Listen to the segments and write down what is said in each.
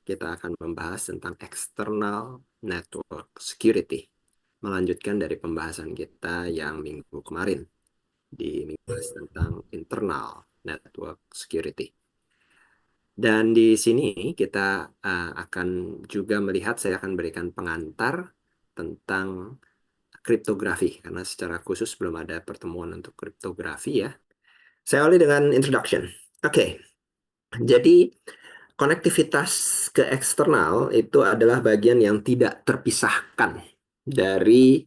kita akan membahas tentang external network security. Melanjutkan dari pembahasan kita yang minggu kemarin di minggu tentang internal network security. Dan di sini kita akan juga melihat, saya akan berikan pengantar tentang kriptografi, karena secara khusus belum ada pertemuan untuk kriptografi ya. Saya awali dengan introduction. Oke, jadi konektivitas ke eksternal itu adalah bagian yang tidak terpisahkan dari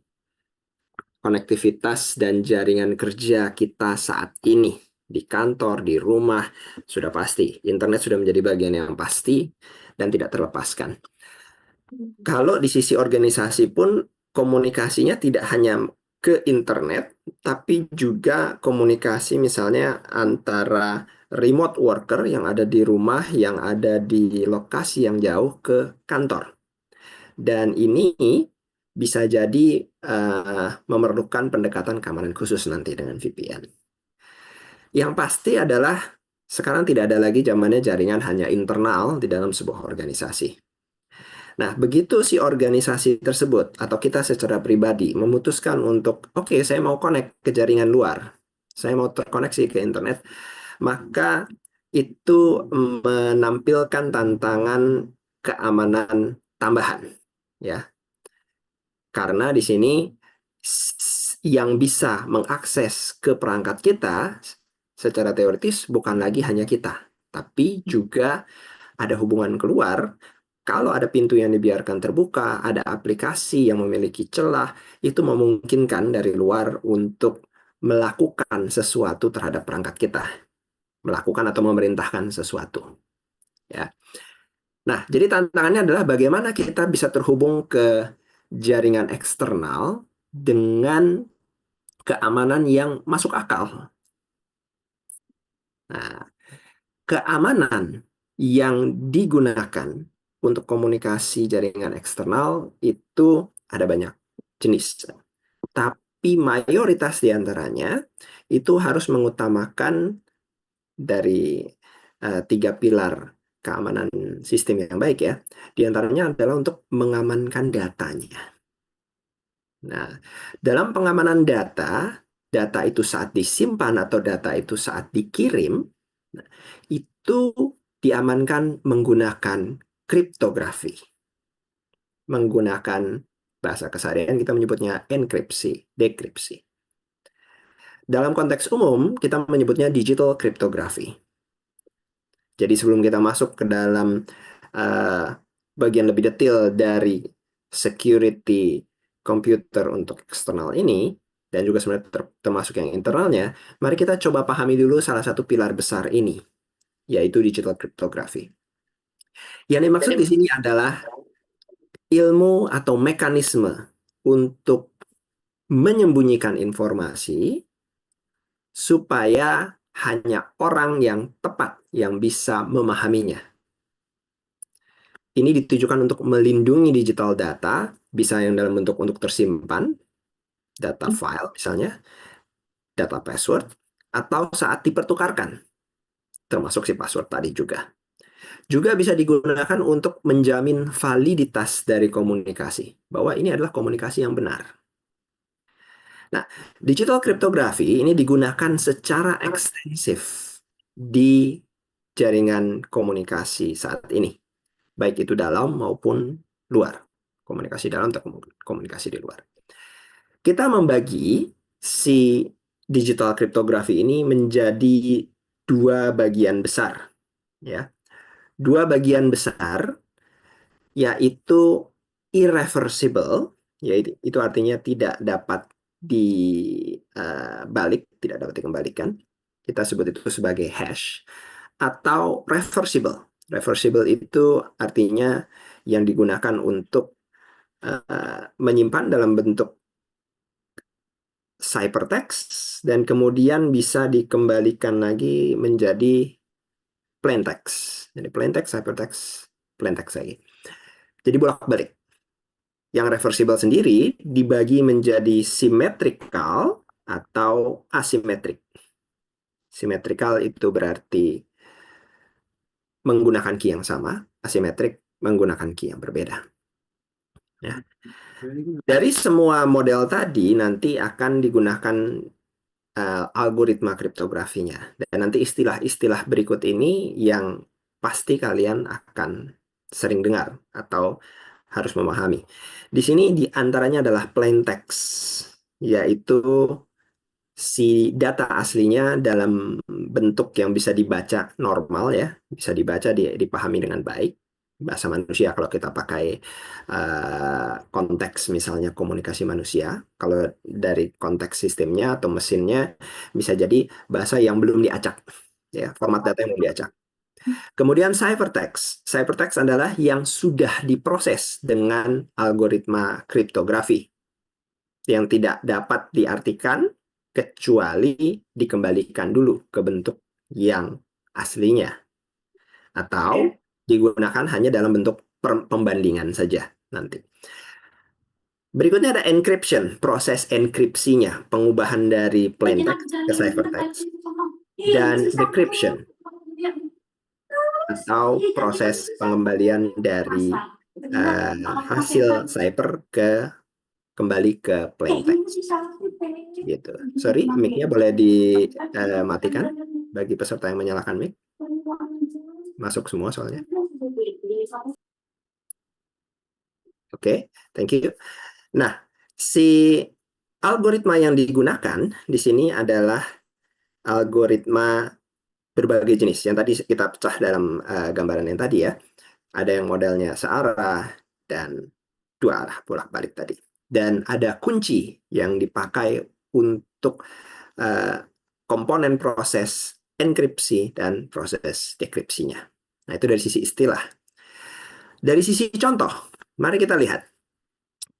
konektivitas dan jaringan kerja kita saat ini. Di kantor, di rumah, sudah pasti. Internet sudah menjadi bagian yang pasti dan tidak terlepaskan. Kalau di sisi organisasi pun komunikasinya tidak hanya ke internet, tapi juga komunikasi misalnya antara remote worker yang ada di rumah, yang ada di lokasi yang jauh ke kantor. Dan ini bisa jadi memerlukan pendekatan keamanan khusus nanti dengan VPN. Yang pasti adalah sekarang tidak ada lagi zamannya jaringan hanya internal di dalam sebuah organisasi. Nah, begitu si organisasi tersebut atau kita secara pribadi memutuskan untuk, oke, saya mau connect ke jaringan luar, saya mau terkoneksi ke internet, maka itu menampilkan tantangan keamanan tambahan, ya. Karena di sini yang bisa mengakses ke perangkat kita secara teoritis bukan lagi hanya kita, tapi juga ada hubungan keluar. Kalau ada pintu yang dibiarkan terbuka, ada aplikasi yang memiliki celah, itu memungkinkan dari luar untuk melakukan sesuatu terhadap perangkat kita, melakukan atau memerintahkan sesuatu. Ya. Nah, jadi tantangannya adalah bagaimana kita bisa terhubung ke jaringan eksternal dengan keamanan yang masuk akal. Nah, keamanan yang digunakan untuk komunikasi jaringan eksternal itu ada banyak jenis. Tapi mayoritas diantaranya itu harus mengutamakan dari tiga pilar keamanan sistem yang baik ya. Di antaranya adalah untuk mengamankan datanya. Nah, dalam pengamanan data, data itu saat disimpan atau data itu saat dikirim, itu diamankan menggunakan kriptografi. Menggunakan bahasa keseharian kita menyebutnya enkripsi, dekripsi. Dalam konteks umum, kita menyebutnya digital cryptography. Jadi sebelum kita masuk ke dalam bagian lebih detail dari security komputer untuk eksternal ini, dan juga sebenarnya termasuk yang internalnya, mari kita coba pahami dulu salah satu pilar besar ini, yaitu digital cryptography. Yang dimaksud di sini adalah ilmu atau mekanisme untuk menyembunyikan informasi supaya hanya orang yang tepat yang bisa memahaminya. Ini ditujukan untuk melindungi digital data, bisa yang dalam bentuk untuk tersimpan, data file misalnya, data password, atau saat dipertukarkan, termasuk si password tadi juga. Juga bisa digunakan untuk menjamin validitas dari komunikasi, bahwa ini adalah komunikasi yang benar. Nah, digital cryptography ini digunakan secara ekstensif di jaringan komunikasi saat ini, baik itu dalam maupun luar. Komunikasi dalam atau komunikasi di luar. Kita membagi si digital cryptography ini menjadi dua bagian besar, ya. Dua bagian besar yaitu irreversible, yaitu itu artinya tidak dapat dibalik, tidak dapat dikembalikan. Kita sebut itu sebagai hash, atau reversible. Reversible itu artinya yang digunakan untuk menyimpan dalam bentuk ciphertext dan kemudian bisa dikembalikan lagi menjadi plain text. Jadi plain text, ciphertext, plain text lagi. Jadi bolak-balik. Yang reversible sendiri dibagi menjadi symmetrical atau asymmetric. Symmetrical itu berarti menggunakan key yang sama, asymmetric menggunakan key yang berbeda. Ya. Dari semua model tadi nanti akan digunakan algoritma kriptografinya. Dan nanti istilah-istilah berikut ini yang pasti kalian akan sering dengar atau harus memahami. Di sini di antaranya adalah plain text, yaitu si data aslinya dalam bentuk yang bisa dibaca normal ya, bisa dibaca, dipahami dengan baik. Bahasa manusia kalau kita pakai konteks misalnya komunikasi manusia. Kalau dari konteks sistemnya atau mesinnya bisa jadi bahasa yang belum diacak, ya, format data yang belum diacak. Kemudian ciphertext. Ciphertext adalah yang sudah diproses dengan algoritma kriptografi yang tidak dapat diartikan kecuali dikembalikan dulu ke bentuk yang aslinya atau digunakan hanya dalam bentuk pembandingan saja nanti. Berikutnya ada encryption, proses enkripsinya, pengubahan dari plain text ke ciphertext. Dan decryption, atau proses pengembalian dari hasil cipher kembali ke plain text. Gitu. Sorry, mic-nya boleh dimatikan bagi peserta yang menyalakan mic. Masuk semua soalnya. Oke, thank you. Nah, si algoritma yang digunakan di sini adalah algoritma berbagai jenis. Yang tadi kita pecah dalam gambaran yang tadi ya. Ada yang modelnya searah dan dua arah bolak-balik tadi. Dan ada kunci yang dipakai untuk komponen proses enkripsi dan proses dekripsinya. Nah, itu dari sisi istilah. Dari sisi contoh, mari kita lihat.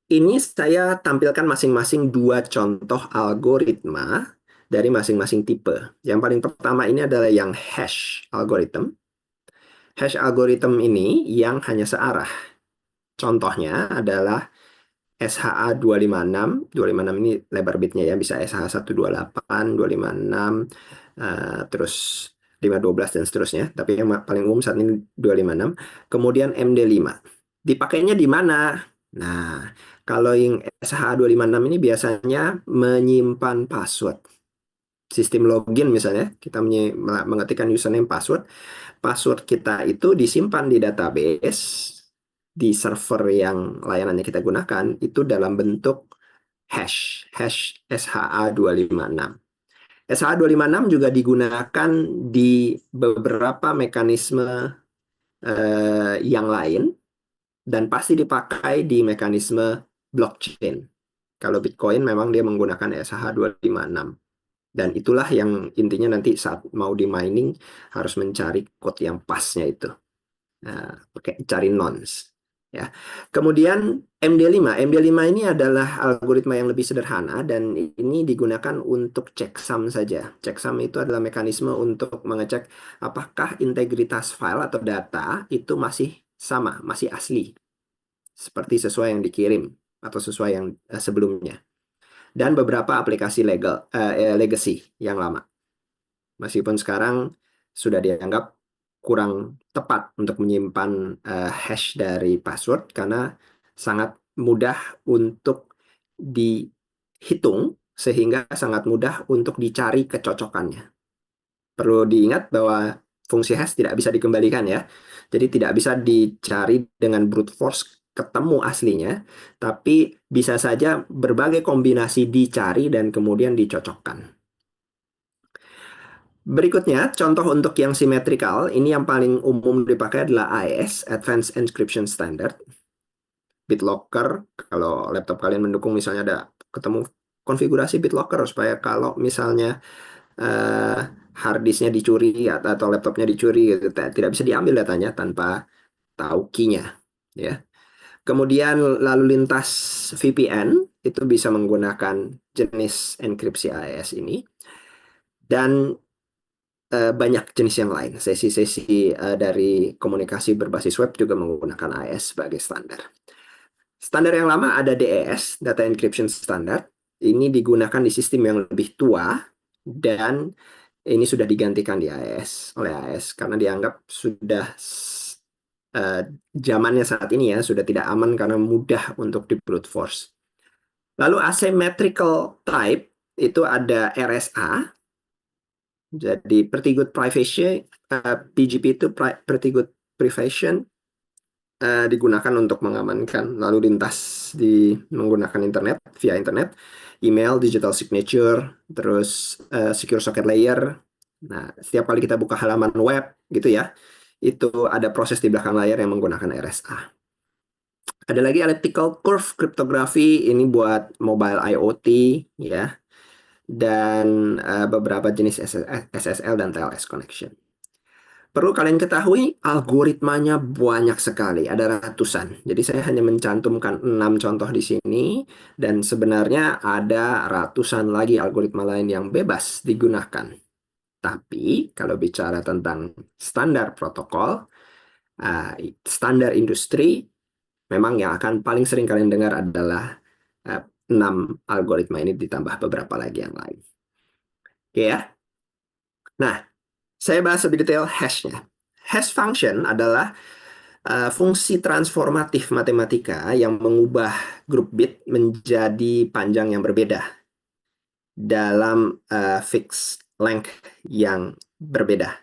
Ini saya tampilkan masing-masing dua contoh algoritma dari masing-masing tipe. Yang paling pertama ini adalah yang hash algorithm. Hash algorithm ini yang hanya searah. Contohnya adalah SHA 256. 256 ini lebar bitnya ya, bisa SHA 128, 256, terus 512 dan seterusnya. Tapi yang paling umum saat ini 256. Kemudian MD5. Dipakainya di mana? Nah, kalau yang SHA 256 ini biasanya menyimpan password. Sistem login misalnya, kita mengetikkan username password. Password kita itu disimpan di database, di server yang layanannya kita gunakan, itu dalam bentuk hash SHA 256. SHA 256 juga digunakan di beberapa mekanisme yang lain, dan pasti dipakai di mekanisme blockchain. Kalau Bitcoin memang dia menggunakan SHA 256. Dan itulah yang intinya nanti saat mau di mining harus mencari code yang pasnya itu. Cari nonce. Ya. Kemudian MD5 ini adalah algoritma yang lebih sederhana dan ini digunakan untuk checksum saja. Checksum itu adalah mekanisme untuk mengecek apakah integritas file atau data itu masih sama, masih asli, seperti sesuai yang dikirim atau sesuai yang sebelumnya. Dan beberapa aplikasi legacy yang lama. Meskipun sekarang sudah dianggap kurang tepat untuk menyimpan hash dari password karena sangat mudah untuk dihitung sehingga sangat mudah untuk dicari kecocokannya. Perlu diingat bahwa fungsi hash tidak bisa dikembalikan ya. Jadi tidak bisa dicari dengan brute force ketemu aslinya, tapi bisa saja berbagai kombinasi dicari dan kemudian dicocokkan. Berikutnya, contoh untuk yang symmetrical, ini yang paling umum dipakai adalah AES, Advanced Encryption Standard. BitLocker, kalau laptop kalian mendukung misalnya ada ketemu konfigurasi BitLocker supaya kalau misalnya hard disknya dicuri atau laptopnya dicuri, gitu, tidak bisa diambil datanya tanpa tahu key-nya. Ya. Kemudian lalu lintas VPN, itu bisa menggunakan jenis enkripsi AES ini. Dan banyak jenis yang lain. Sesi-sesi dari komunikasi berbasis web juga menggunakan AES sebagai standar. Standar yang lama ada DES, Data Encryption Standard. Ini digunakan di sistem yang lebih tua dan ini sudah digantikan di AES oleh AES karena dianggap sudah zamannya saat ini ya sudah tidak aman karena mudah untuk di brute force. Lalu asymmetrical type itu ada RSA, jadi Pretty Good Privation, PGP itu Pretty Good Privation, digunakan untuk mengamankan lalu lintas menggunakan internet, via internet, email, digital signature, terus secure socket layer. Nah, setiap kali kita buka halaman web gitu ya, itu ada proses di belakang layar yang menggunakan RSA. Ada lagi elliptical curve cryptography, ini buat mobile IoT ya, dan beberapa jenis SSL dan TLS connection. Perlu kalian ketahui, algoritmanya banyak sekali, ada ratusan. Jadi saya hanya mencantumkan 6 contoh di sini, dan sebenarnya ada ratusan lagi algoritma lain yang bebas digunakan. Tapi kalau bicara tentang standar protokol, standar industri, memang yang akan paling sering kalian dengar adalah 6 algoritma ini ditambah beberapa lagi yang lain. Oke ya. Nah, saya bahas lebih detail hash-nya. Hash function adalah fungsi transformatif matematika yang mengubah grup bit menjadi panjang yang berbeda dalam fixed length yang berbeda.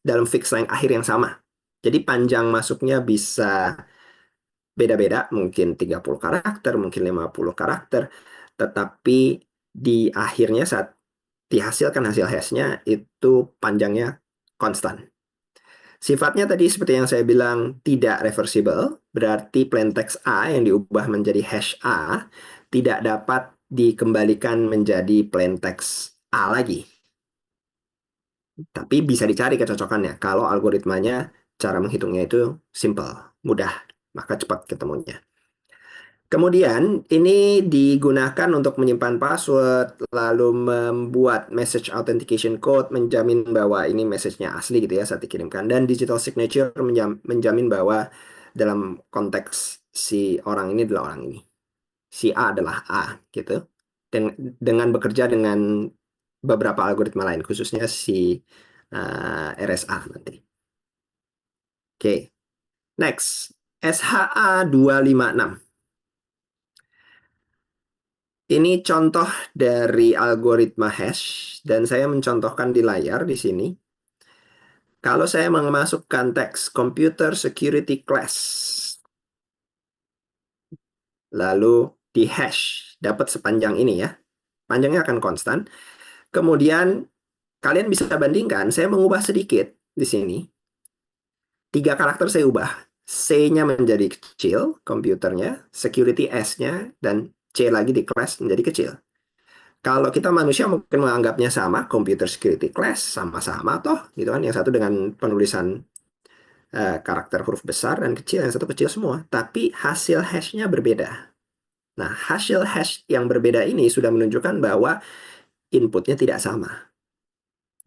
Dalam fixed length akhir yang sama. Jadi panjang masuknya bisa beda-beda, mungkin 30 karakter, mungkin 50 karakter, tetapi di akhirnya saat dihasilkan hasil hashnya itu panjangnya konstan. Sifatnya tadi seperti yang saya bilang tidak reversible, berarti plain text A yang diubah menjadi hash A tidak dapat dikembalikan menjadi plain text A lagi. Tapi bisa dicari kecocokannya kalau algoritmanya cara menghitungnya itu simple, mudah, maka cepat ketemunya. Kemudian ini digunakan untuk menyimpan password, lalu membuat message authentication code, menjamin bahwa ini message-nya asli gitu ya saat dikirimkan. Dan digital signature menjamin bahwa dalam konteks si orang ini adalah orang ini. Si A adalah A gitu. Dengan bekerja dengan beberapa algoritma lain, khususnya si RSA nanti. Oke, next. SHA-256. Ini contoh dari algoritma hash, dan saya mencontohkan di layar di sini. Kalau saya memasukkan teks computer security class, lalu di hash, dapat sepanjang ini ya. Panjangnya akan konstan. Kemudian kalian bisa bandingkan, saya mengubah sedikit di sini. 3 karakter saya ubah. C-nya menjadi kecil, komputernya, security S-nya, dan C lagi di class menjadi kecil. Kalau kita manusia mungkin menganggapnya sama, computer security class sama-sama toh, gitu kan? Yang satu dengan penulisan karakter huruf besar dan kecil, yang satu kecil semua. Tapi hasil hash-nya berbeda. Nah, hasil hash yang berbeda ini sudah menunjukkan bahwa inputnya tidak sama.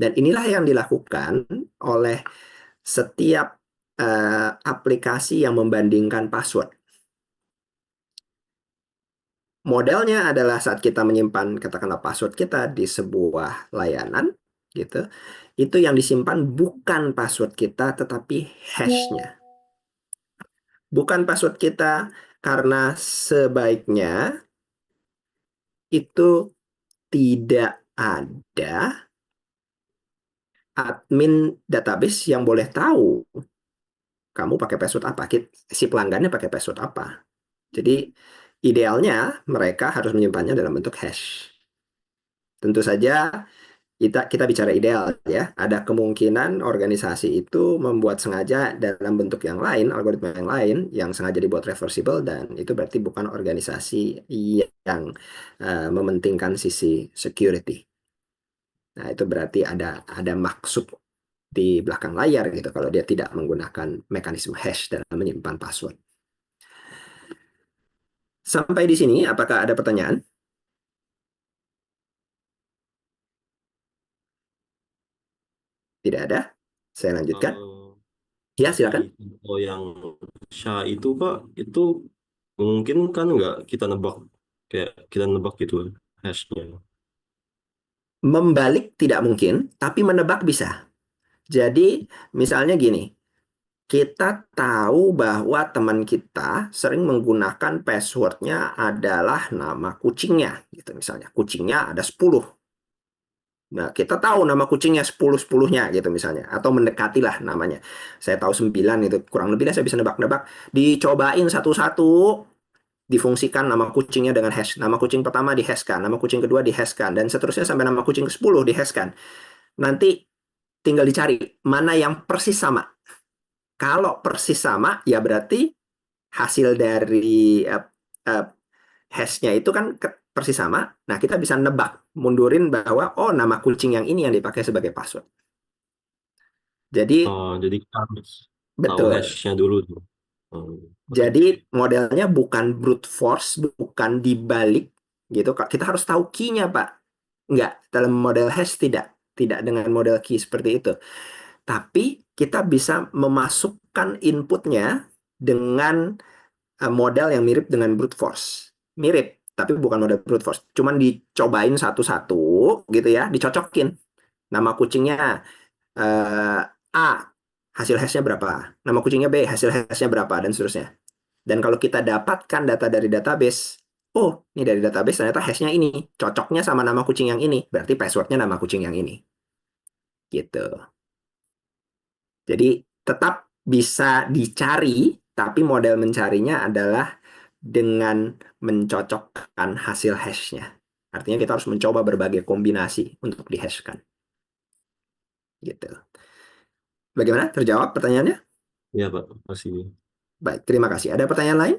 Dan inilah yang dilakukan oleh setiap aplikasi yang membandingkan password. Modelnya adalah saat kita menyimpan katakanlah password kita di sebuah layanan, gitu. Itu yang disimpan bukan password kita tetapi hash-nya. Bukan password kita karena sebaiknya itu tidak ada admin database yang boleh tahu kamu pakai password apa, si pelanggannya pakai password apa. Jadi idealnya mereka harus menyimpannya dalam bentuk hash. Tentu saja kita bicara ideal ya. Ada kemungkinan organisasi itu membuat sengaja dalam bentuk yang lain, algoritma yang lain yang sengaja dibuat reversible, dan itu berarti bukan organisasi yang mementingkan sisi security. Nah, itu berarti ada maksud di belakang layar gitu kalau dia tidak menggunakan mekanisme hash dalam menyimpan password. Sampai di sini, apakah ada pertanyaan? Tidak ada. Saya lanjutkan. Kalau Ya, tadi silakan. info yang Syah itu Pak, itu mungkin kan nggak kita nebak, kayak kita nebak gitu hashnya. Membalik tidak mungkin, tapi menebak bisa. Jadi, misalnya gini, kita tahu bahwa teman kita sering menggunakan passwordnya adalah nama kucingnya, gitu misalnya. Kucingnya ada 10. Nah, kita tahu nama kucingnya 10-10-nya gitu misalnya. Atau mendekati lah namanya. Saya tahu 9 itu. Kurang lebih lah saya bisa nebak-nebak. Dicobain satu-satu, difungsikan nama kucingnya dengan hash. Nama kucing pertama dihashkan, nama kucing kedua dihashkan, dan seterusnya sampai nama kucing ke-10 dihashkan. Nanti tinggal dicari mana yang persis sama. Kalau persis sama, ya berarti hasil dari uh, hashnya itu kan persis sama. Nah, kita bisa nebak, mundurin bahwa, oh, nama kucing yang ini yang dipakai sebagai password. Jadi, Jadi kita harus tahu betul. hashnya dulu tuh. Oh, oke. Jadi, modelnya bukan brute force, bukan dibalik, gitu. Kita harus tahu key-nya, Pak. Enggak, dalam model hash tidak. Tidak dengan model key seperti itu. Tapi, kita bisa memasukkan inputnya dengan model yang mirip dengan brute force. Mirip, tapi bukan model brute force. Cuman dicobain satu-satu gitu ya, dicocokin. Nama kucingnya A, hasil hashnya berapa? Nama kucingnya B, hasil hashnya berapa? Dan seterusnya. Dan kalau kita dapatkan data dari database, oh, ini dari database ternyata hashnya ini. Cocoknya sama nama kucing yang ini. Berarti passwordnya nama kucing yang ini. Gitu. Jadi tetap bisa dicari, tapi model mencarinya adalah dengan mencocokkan hasil hashnya. Artinya kita harus mencoba berbagai kombinasi untuk dihashkan. Gitu. Bagaimana? Terjawab pertanyaannya? Ya Pak, masih. Baik, terima kasih. Ada pertanyaan lain?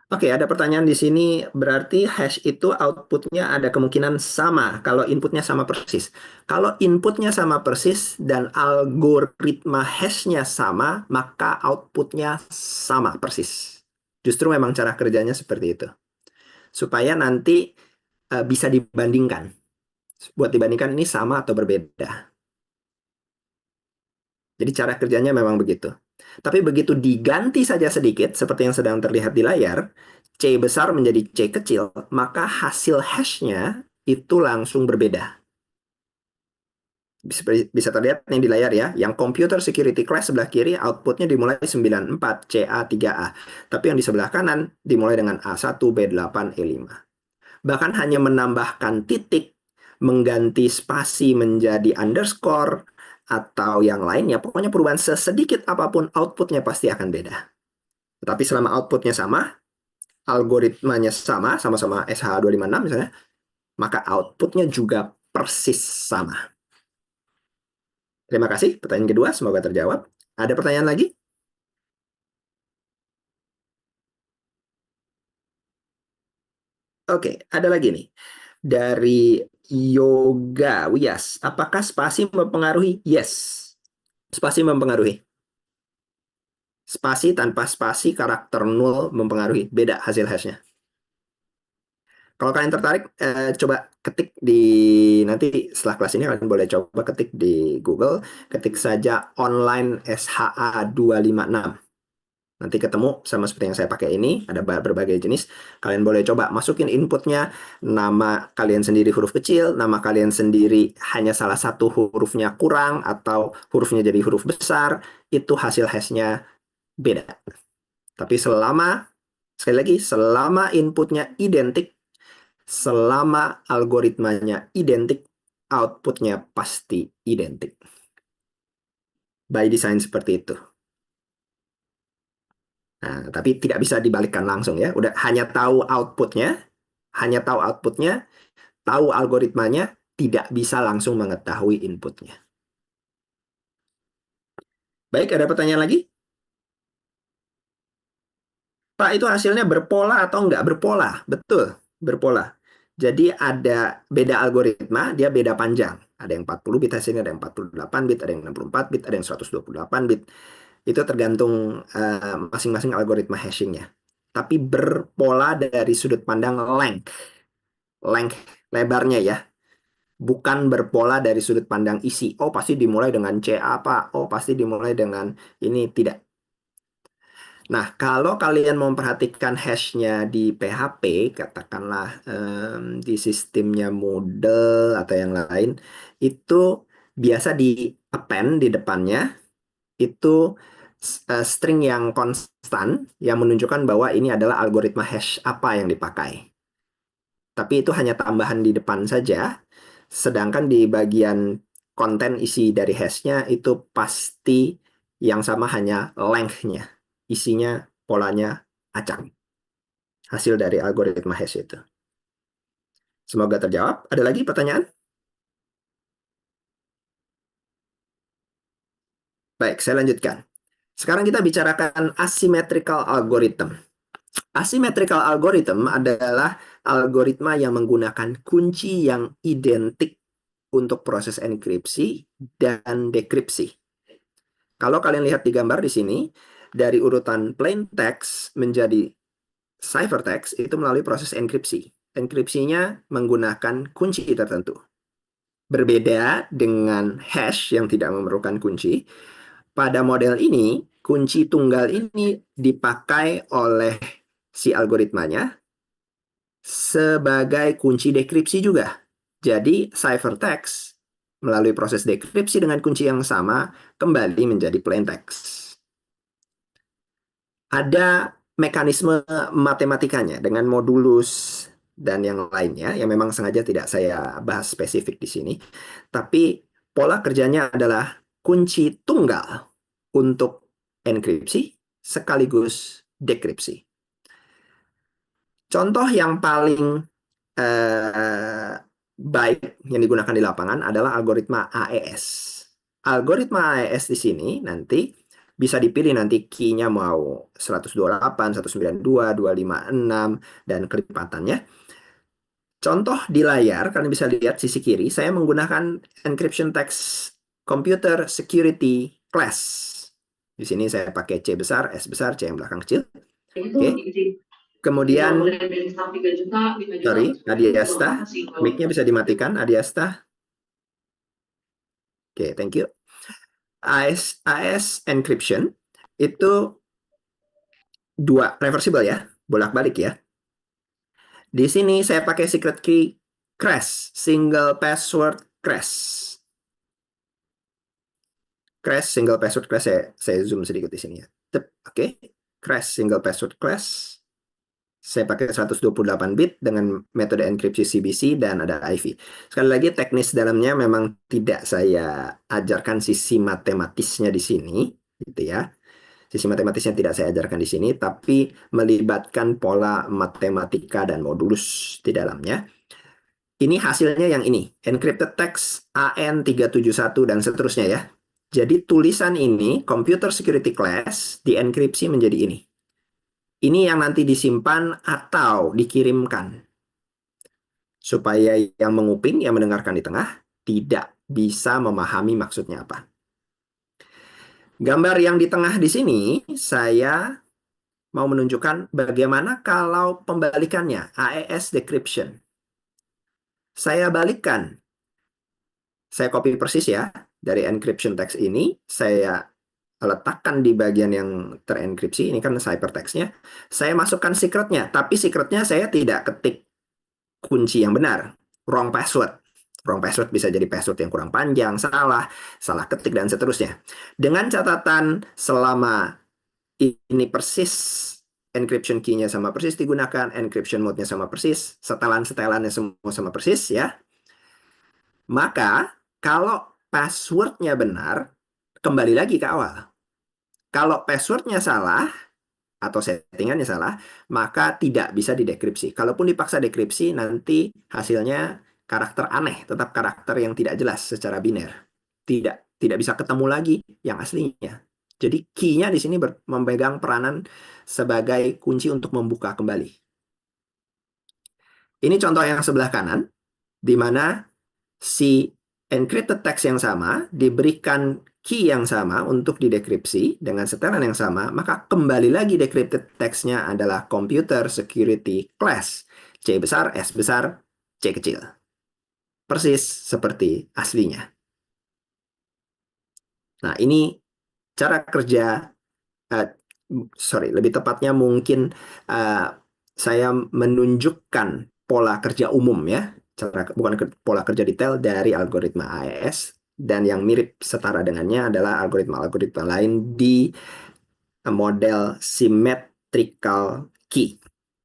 Oke, ada pertanyaan di sini. Berarti hash itu outputnya ada kemungkinan sama kalau inputnya sama persis. Kalau inputnya sama persis dan algoritma hashnya sama, maka outputnya sama persis. Justru memang cara kerjanya seperti itu. Supaya nanti bisa dibandingkan. Buat dibandingkan ini sama atau berbeda. Jadi cara kerjanya memang begitu. Tapi begitu diganti saja sedikit, seperti yang sedang terlihat di layar, C besar menjadi C kecil, maka hasil hashnya itu langsung berbeda. Bisa terlihat yang di layar ya, yang computer security class sebelah kiri outputnya dimulai 94 CA3A. Tapi yang di sebelah kanan dimulai dengan A1, B8, E5. Bahkan hanya menambahkan titik, mengganti spasi menjadi underscore, atau yang lainnya, pokoknya perubahan sesedikit apapun outputnya pasti akan beda. Tetapi selama outputnya sama, algoritmanya sama, sama-sama SH256 misalnya, maka outputnya juga persis sama. Terima kasih. Pertanyaan kedua, semoga terjawab. Ada pertanyaan lagi? Oke, ada lagi nih. Dari Yoga Wias, apakah spasi mempengaruhi? Yes, spasi mempengaruhi. Spasi tanpa spasi karakter nol mempengaruhi. Beda hasil hashnya. Kalau kalian tertarik, coba ketik di nanti setelah kelas ini kalian boleh coba ketik di Google, ketik saja online SHA256. Nanti ketemu sama seperti yang saya pakai ini, ada berbagai jenis. Kalian boleh coba masukin inputnya, nama kalian sendiri huruf kecil, nama kalian sendiri hanya salah satu hurufnya kurang, atau hurufnya jadi huruf besar, itu hasil hashnya beda. Tapi sekali lagi, selama inputnya identik, selama algoritmanya identik, outputnya pasti identik. By design seperti itu. Nah, tapi tidak bisa dibalikkan langsung ya. Udah hanya tahu outputnya, tahu algoritmanya, tidak bisa langsung mengetahui inputnya. Baik, ada pertanyaan lagi? Pak, itu hasilnya berpola atau nggak berpola? Betul, berpola. Jadi ada beda algoritma, dia beda panjang. Ada yang 40 bit hasilnya, ada yang 48 bit, ada yang 64 bit, ada yang 128 bit. Itu tergantung masing-masing algoritma hashingnya. Tapi berpola dari sudut pandang length. Length, lebarnya ya. Bukan berpola dari sudut pandang isi. Oh, pasti dimulai dengan C apa? Oh, pasti dimulai dengan ini. Tidak. Nah, kalau kalian memperhatikan hashnya di PHP, katakanlah di sistemnya Moodle atau yang lain, itu biasa di append di depannya itu string yang konstan yang menunjukkan bahwa ini adalah algoritma hash apa yang dipakai. Tapi itu hanya tambahan di depan saja, sedangkan di bagian konten isi dari hash-nya itu pasti yang sama, hanya length-nya. Isinya, polanya acak. Hasil dari algoritma hash itu. Semoga terjawab. Ada lagi pertanyaan? Baik, saya lanjutkan. Sekarang kita bicarakan asymmetrical algorithm. Asymmetrical algorithm adalah algoritma yang menggunakan kunci yang identik untuk proses enkripsi dan dekripsi. Kalau kalian lihat di gambar di sini, dari urutan plain text menjadi ciphertext itu melalui proses enkripsi. Enkripsinya menggunakan kunci tertentu. Berbeda dengan hash yang tidak memerlukan kunci, pada model ini, kunci tunggal ini dipakai oleh si algoritmanya sebagai kunci dekripsi juga. Jadi, ciphertext melalui proses dekripsi dengan kunci yang sama kembali menjadi plain text. Ada mekanisme matematikanya dengan modulus dan yang lainnya yang memang sengaja tidak saya bahas spesifik di sini. Tapi pola kerjanya adalah kunci tunggal untuk enkripsi sekaligus dekripsi. Contoh yang paling baik yang digunakan di lapangan adalah algoritma AES. Algoritma AES di sini nanti bisa dipilih nanti key-nya mau 128, 192, 256, dan kelipatannya. Contoh di layar, kalian bisa lihat sisi kiri, saya menggunakan encryption text computer security class. Di sini saya pakai C besar, S besar, C yang belakang kecil. Oke. Kemudian, sorry, Adiasta, mic-nya bisa dimatikan, Adiasta. Oke, thank you. AES encryption itu dua reversible ya, bolak-balik ya. Di sini saya pakai secret key crash, single password crash. Crash, single password crash, saya zoom sedikit di sini ya. Oke, crash, single password crash. Saya pakai 128 bit dengan metode enkripsi CBC dan ada IV. Sekali lagi, teknis dalamnya memang tidak saya ajarkan sisi matematisnya di sini, gitu ya. Sisi matematisnya tidak saya ajarkan di sini, tapi melibatkan pola matematika dan modulus di dalamnya. Ini hasilnya yang ini, encrypted text AN371 dan seterusnya ya. Jadi tulisan ini, computer security class, dienkripsi menjadi ini. Ini yang nanti disimpan atau dikirimkan. Supaya yang menguping, yang mendengarkan di tengah, tidak bisa memahami maksudnya apa. Gambar yang di tengah di sini, saya mau menunjukkan bagaimana kalau pembalikannya, AES decryption. Saya balikkan. Saya copy persis ya, dari encryption text ini, saya letakkan di bagian yang terenkripsi, ini kan ciphertext-nya. Saya masukkan secretnya, tapi secretnya saya tidak ketik kunci yang benar, wrong password. Wrong password bisa jadi password yang kurang panjang, salah ketik, dan seterusnya. Dengan catatan selama ini persis, encryption key-nya sama persis digunakan, encryption mode-nya sama persis, setelan-setelannya semua sama persis ya. Maka kalau password-nya benar, kembali lagi ke awal. Kalau password-nya salah, atau settingannya salah, maka tidak bisa didekripsi. Kalaupun dipaksa dekripsi, nanti hasilnya karakter aneh, tetap karakter yang tidak jelas secara biner. Tidak bisa ketemu lagi yang aslinya. Jadi key-nya di sini memegang peranan sebagai kunci untuk membuka kembali. Ini contoh yang sebelah kanan, di mana si encrypted text yang sama diberikan key yang sama untuk didekripsi dengan setelan yang sama, maka kembali lagi decrypted text-nya adalah computer security class. C besar, S besar, C kecil. Persis seperti aslinya. Nah, ini cara kerja, lebih tepatnya mungkin saya menunjukkan pola kerja umum ya, bukan pola kerja detail dari algoritma AES. dan yang mirip setara dengannya adalah algoritma-algoritma lain di model symmetrical key.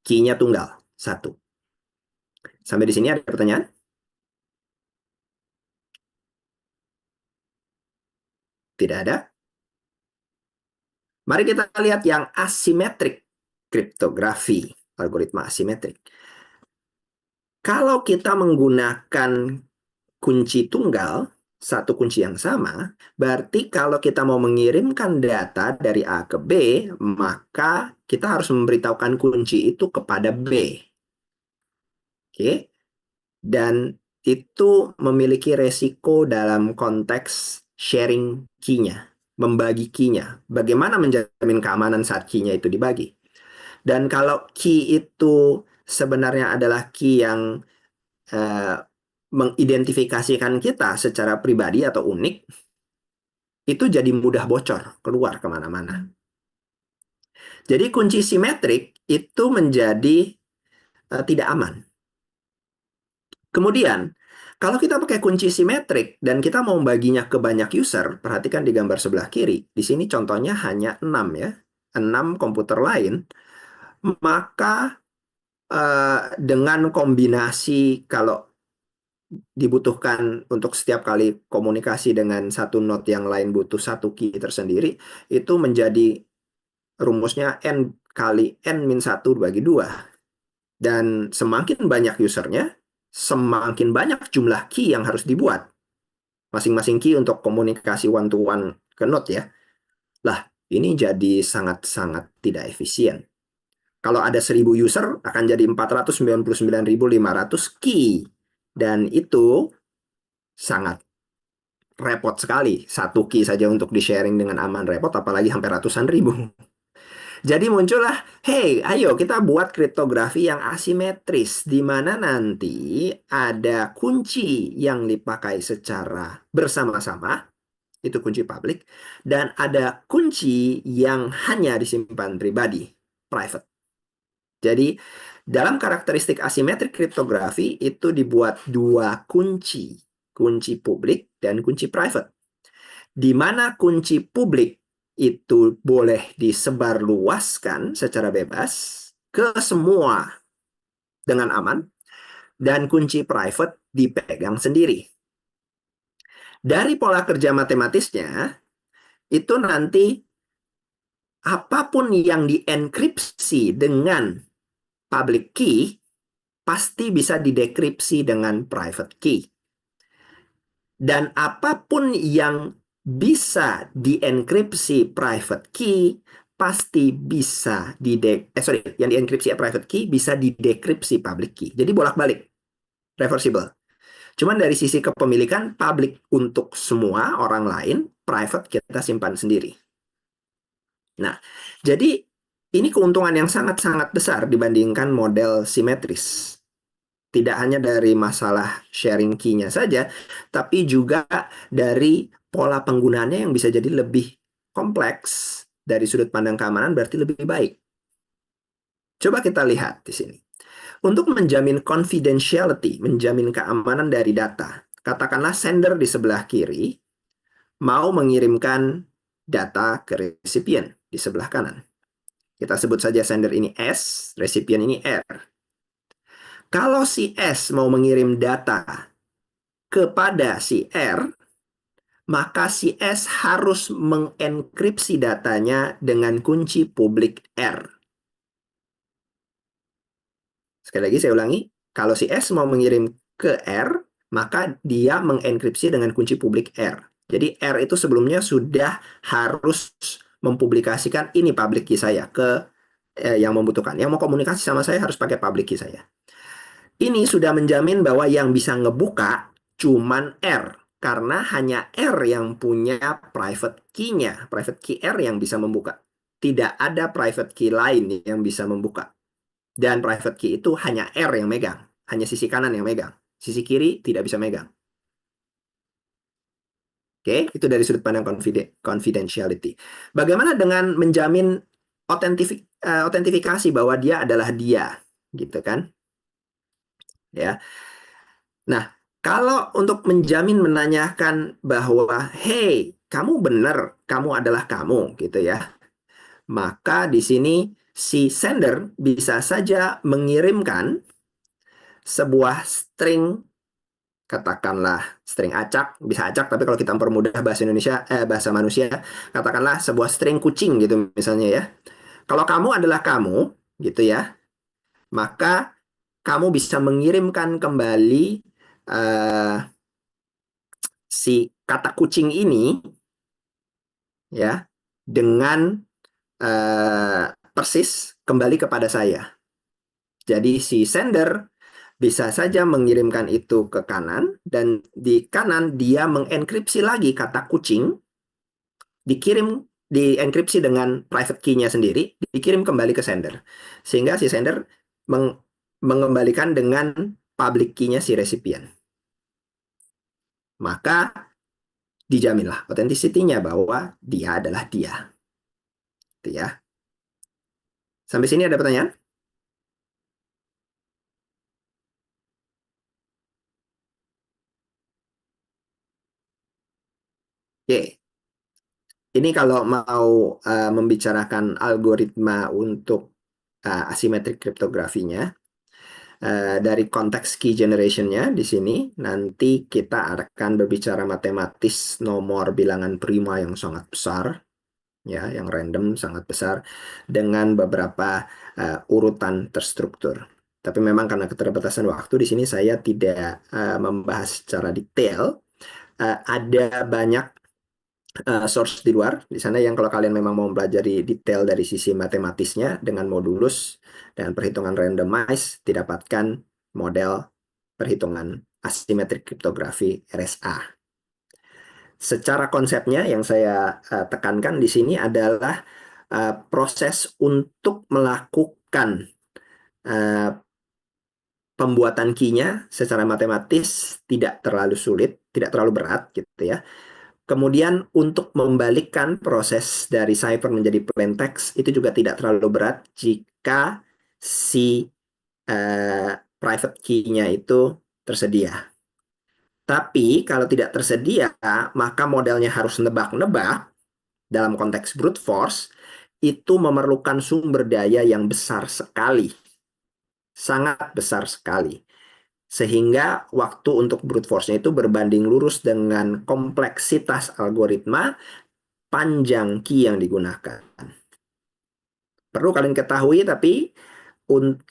Key-nya tunggal, satu. Sampai di sini ada pertanyaan? Tidak ada? Mari kita lihat yang asimetrik kriptografi, algoritma asimetrik. Kalau kita menggunakan kunci tunggal, satu kunci yang sama, berarti kalau kita mau mengirimkan data dari A ke B, maka kita harus memberitahukan kunci itu kepada B. Oke? Dan itu memiliki resiko dalam konteks sharing key-nya, membagi key-nya. Bagaimana menjamin keamanan saat key-nya itu dibagi? Dan kalau key itu sebenarnya adalah key yang eh, mengidentifikasikan kita secara pribadi atau unik, itu jadi mudah bocor, keluar kemana-mana. Jadi kunci simetrik itu menjadi tidak aman. Kemudian, kalau kita pakai kunci simetrik dan kita mau membaginya ke banyak user, perhatikan di gambar sebelah kiri, di sini contohnya hanya 6 ya, 6 komputer lain, maka dengan kombinasi kalau dibutuhkan untuk setiap kali komunikasi dengan satu node yang lain butuh satu key tersendiri, itu menjadi rumusnya N kali N-1 bagi 2. Dan semakin banyak usernya, semakin banyak jumlah key yang harus dibuat. Masing-masing key untuk komunikasi one-to-one ke node ya. Lah, ini jadi sangat-sangat tidak efisien. Kalau ada 1000 user, akan jadi 499.500 key. Dan itu sangat repot sekali. Satu key saja untuk di-sharing dengan aman repot, apalagi hampir ratusan ribu. Jadi muncullah, hey, ayo kita buat kriptografi yang asimetris, di mana nanti ada kunci yang dipakai secara bersama-sama, itu kunci publik, dan ada kunci yang hanya disimpan pribadi, private. Jadi, dalam karakteristik asimetrik kriptografi itu dibuat dua kunci, kunci publik dan kunci private. Di mana kunci publik itu boleh disebarluaskan secara bebas ke semua dengan aman, dan kunci private dipegang sendiri. Dari pola kerja matematisnya, itu nanti apapun yang dienkripsi dengan public key, pasti bisa didekripsi dengan private key. Dan apapun yang bisa dienkripsi private key pasti bisa yang dienkripsi private key bisa didekripsi public key. Jadi bolak-balik, reversible. Cuman dari sisi kepemilikan public untuk semua orang lain, private kita simpan sendiri. Nah, jadi ini keuntungan yang sangat-sangat besar dibandingkan model simetris. Tidak hanya dari masalah sharing key-nya saja, tapi juga dari pola penggunaannya yang bisa jadi lebih kompleks. Dari sudut pandang keamanan berarti lebih baik. Coba kita lihat di sini. Untuk menjamin confidentiality, menjamin keamanan dari data, katakanlah sender di sebelah kiri mau mengirimkan data ke recipient di sebelah kanan. Kita sebut saja sender ini S, recipient ini R. Kalau si S mau mengirim data kepada si R, maka si S harus mengenkripsi datanya dengan kunci publik R. Sekali lagi saya ulangi, kalau si S mau mengirim ke R, maka dia mengenkripsi dengan kunci publik R. Jadi R itu sebelumnya sudah harus mempublikasikan ini public key saya ke yang membutuhkan. Yang mau komunikasi sama saya harus pakai public key saya. Ini sudah menjamin bahwa yang bisa ngebuka cuman R. Karena hanya R yang punya private key-nya. Private key R yang bisa membuka. Tidak ada private key lain yang bisa membuka. Dan private key itu hanya R yang megang. Hanya sisi kanan yang megang. Sisi kiri tidak bisa megang. Oke, itu dari sudut pandang confidentiality. Bagaimana dengan menjamin otentifikasi bahwa dia adalah dia, gitu kan? Ya. Nah, Kalau untuk menjamin menanyakan bahwa, hey, kamu benar, kamu adalah kamu, gitu ya. Maka di sini si sender bisa saja mengirimkan sebuah string, katakanlah string acak, bisa acak, tapi kalau kita mempermudah bahasa Indonesia, bahasa manusia, katakanlah sebuah string kucing gitu misalnya ya. Kalau kamu adalah kamu, gitu ya, maka kamu bisa mengirimkan kembali eh, si kata kucing ini ya dengan persis kembali kepada saya. Jadi si sender bisa saja mengirimkan itu ke kanan dan di kanan dia mengenkripsi lagi kata kucing, dikirim dienkripsi dengan private key-nya sendiri, dikirim kembali ke sender. Sehingga si sender mengembalikan dengan public key-nya si resipien. Maka dijaminlah authenticity-nya bahwa dia adalah dia. Itu ya. Sampai sini ada pertanyaan? Oke. Ini kalau mau membicarakan algoritma untuk asymmetric kriptografinya, dari konteks key generation-nya di sini, nanti kita akan berbicara matematis nomor bilangan prima yang sangat besar, ya, yang random sangat besar, dengan beberapa urutan terstruktur. Tapi memang karena keterbatasan waktu di sini saya tidak membahas secara detail. Ada banyak source di luar di sana yang kalau kalian memang mau mempelajari detail dari sisi matematisnya dengan modulus dan perhitungan randomize, didapatkan model perhitungan asimetrik kriptografi RSA. Secara konsepnya yang saya tekankan di sini adalah proses untuk melakukan uh, pembuatan key-nya secara matematis tidak terlalu sulit, tidak terlalu berat gitu ya. Kemudian untuk membalikkan proses dari cipher menjadi plain text itu juga tidak terlalu berat jika si private key-nya itu tersedia. Tapi kalau tidak tersedia, maka modelnya harus nebak-nebak dalam konteks brute force, itu memerlukan sumber daya yang besar sekali, sangat besar sekali. Sehingga waktu untuk brute force-nya itu berbanding lurus dengan kompleksitas algoritma panjang key yang digunakan. Perlu kalian ketahui, tapi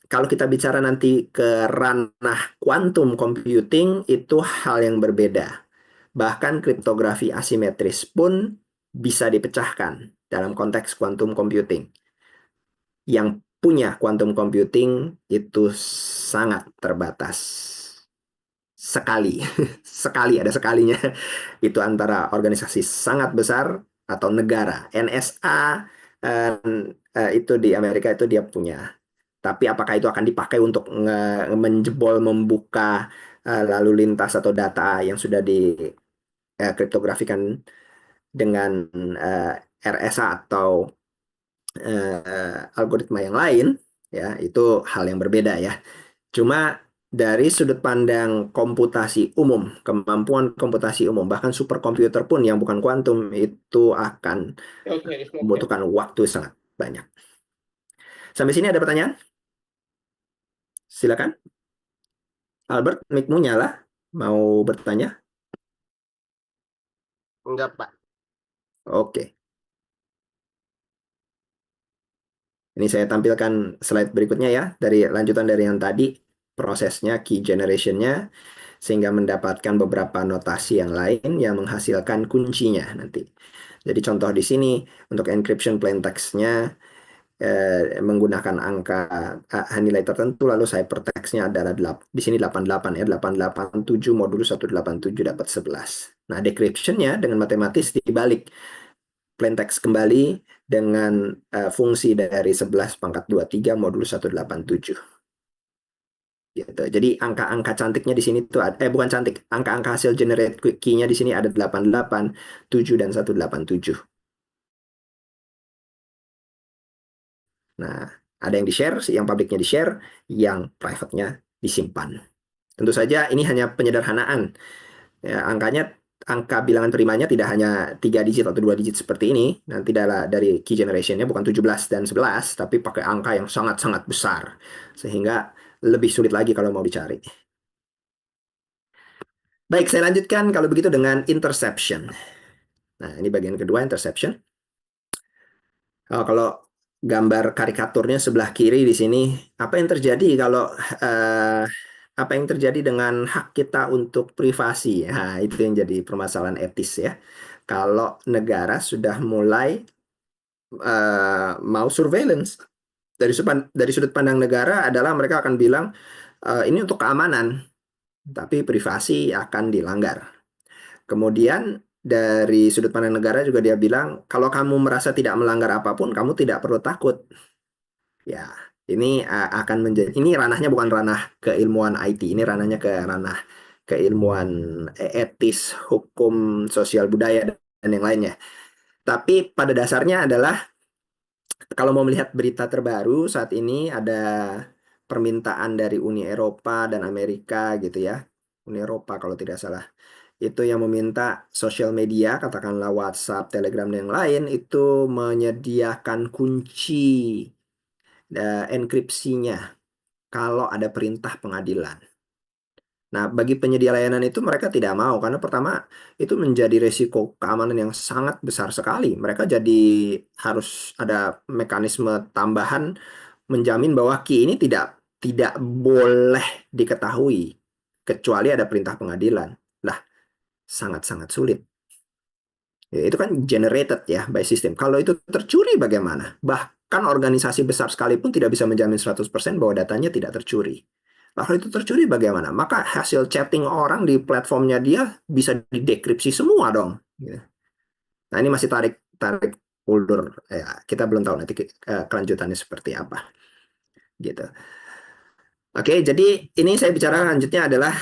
kalau kita bicara nanti ke ranah quantum computing, itu hal yang berbeda. Bahkan kriptografi asimetris pun bisa dipecahkan dalam konteks quantum computing. Yang punya quantum computing itu sangat terbatas. Sekali, sekali ada sekalinya. Itu antara organisasi sangat besar atau negara. NSA itu di Amerika itu dia punya. Tapi apakah itu akan dipakai untuk menjebol, membuka lalu lintas atau data yang sudah dikriptografikan dengan RSA atau algoritma yang lain, ya itu hal yang berbeda ya. Cuma dari sudut pandang komputasi umum, kemampuan komputasi umum, bahkan superkomputer pun yang bukan kuantum itu akan membutuhkan waktu sangat banyak. Sampai sini ada pertanyaan? Silakan. Albert, mic-mu nyala. Mau bertanya? Enggak, Pak. Oke. Ini saya tampilkan slide berikutnya ya, dari lanjutan dari yang tadi, prosesnya, key generation-nya, sehingga mendapatkan beberapa notasi yang lain yang menghasilkan kuncinya nanti. Jadi contoh di sini, untuk encryption plain text-nya, menggunakan angka nilai tertentu, lalu ciphertext-nya adalah di sini 88 ya, 887 modulus 187 dapat 11. Nah, decryption-nya dengan matematis dibalik. Plain text kembali dengan fungsi dari 11 pangkat 23 modulus 187. Gitu. Jadi angka-angka cantiknya di sini tuh bukan cantik, angka-angka hasil generate key-nya di sini ada 88, 7 dan 187. Nah, ada yang di-share, yang publiknya di-share, yang private-nya disimpan. Tentu saja ini hanya penyederhanaan. Ya, angka bilangan primanya tidak hanya 3 digit atau 2 digit seperti ini. Nanti dari key generationnya bukan 17 dan 11, tapi pakai angka yang sangat-sangat besar. Sehingga lebih sulit lagi kalau mau dicari. Baik, saya lanjutkan kalau begitu dengan interception. Nah, ini bagian kedua, interception. Kalau gambar karikaturnya sebelah kiri di sini, apa yang terjadi kalau eh, apa yang terjadi dengan hak kita untuk privasi? Nah, itu yang jadi permasalahan etis ya. Kalau negara sudah mulai mau surveillance dari sudut pandang negara adalah mereka akan bilang ini untuk keamanan, tapi privasi akan dilanggar. Kemudian dari sudut pandang negara juga dia bilang, kalau kamu merasa tidak melanggar apapun, kamu tidak perlu takut. Ya, ini akan menjadi, ini ranahnya bukan ranah keilmuan IT, ini ranahnya ke ranah keilmuan etis, hukum, sosial budaya, dan yang lainnya. Tapi pada dasarnya adalah, kalau mau melihat berita terbaru saat ini ada permintaan dari Uni Eropa dan Amerika gitu ya. Uni Eropa kalau tidak salah itu yang meminta sosial media, katakanlah WhatsApp, Telegram, dan yang lain, itu menyediakan kunci enkripsinya kalau ada perintah pengadilan. Nah, bagi penyedia layanan itu mereka tidak mau, karena pertama itu menjadi resiko keamanan yang sangat besar sekali. Mereka jadi harus ada mekanisme tambahan menjamin bahwa key ini tidak tidak boleh diketahui kecuali ada perintah pengadilan. Lah, sangat-sangat sulit. Ya, itu kan generated ya by system. Kalau itu tercuri bagaimana? Bahkan organisasi besar sekalipun tidak bisa menjamin 100% bahwa datanya tidak tercuri. Nah, kalau itu tercuri bagaimana? Maka hasil chatting orang di platformnya dia bisa didekripsi semua dong. Gitu. Nah, ini masih tarik tarik ulur. Ya, kita belum tahu nanti kelanjutannya seperti apa. Gitu. Oke, jadi ini saya bicara lanjutnya adalah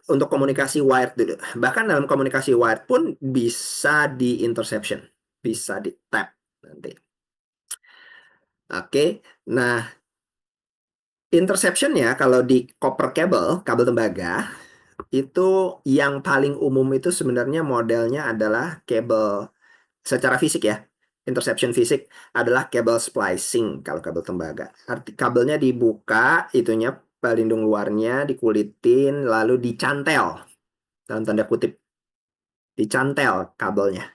untuk komunikasi wired dulu. Bahkan dalam komunikasi wired pun bisa di interception, bisa di tap nanti. Oke, nah interception ya kalau di copper cable, kabel tembaga, itu yang paling umum itu sebenarnya modelnya adalah kabel secara fisik ya. Interception fisik adalah kabel splicing kalau kabel tembaga. Arti kabelnya dibuka, itunya pelindung luarnya dikulitin lalu dicantel dalam tanda kutip, dicantel kabelnya.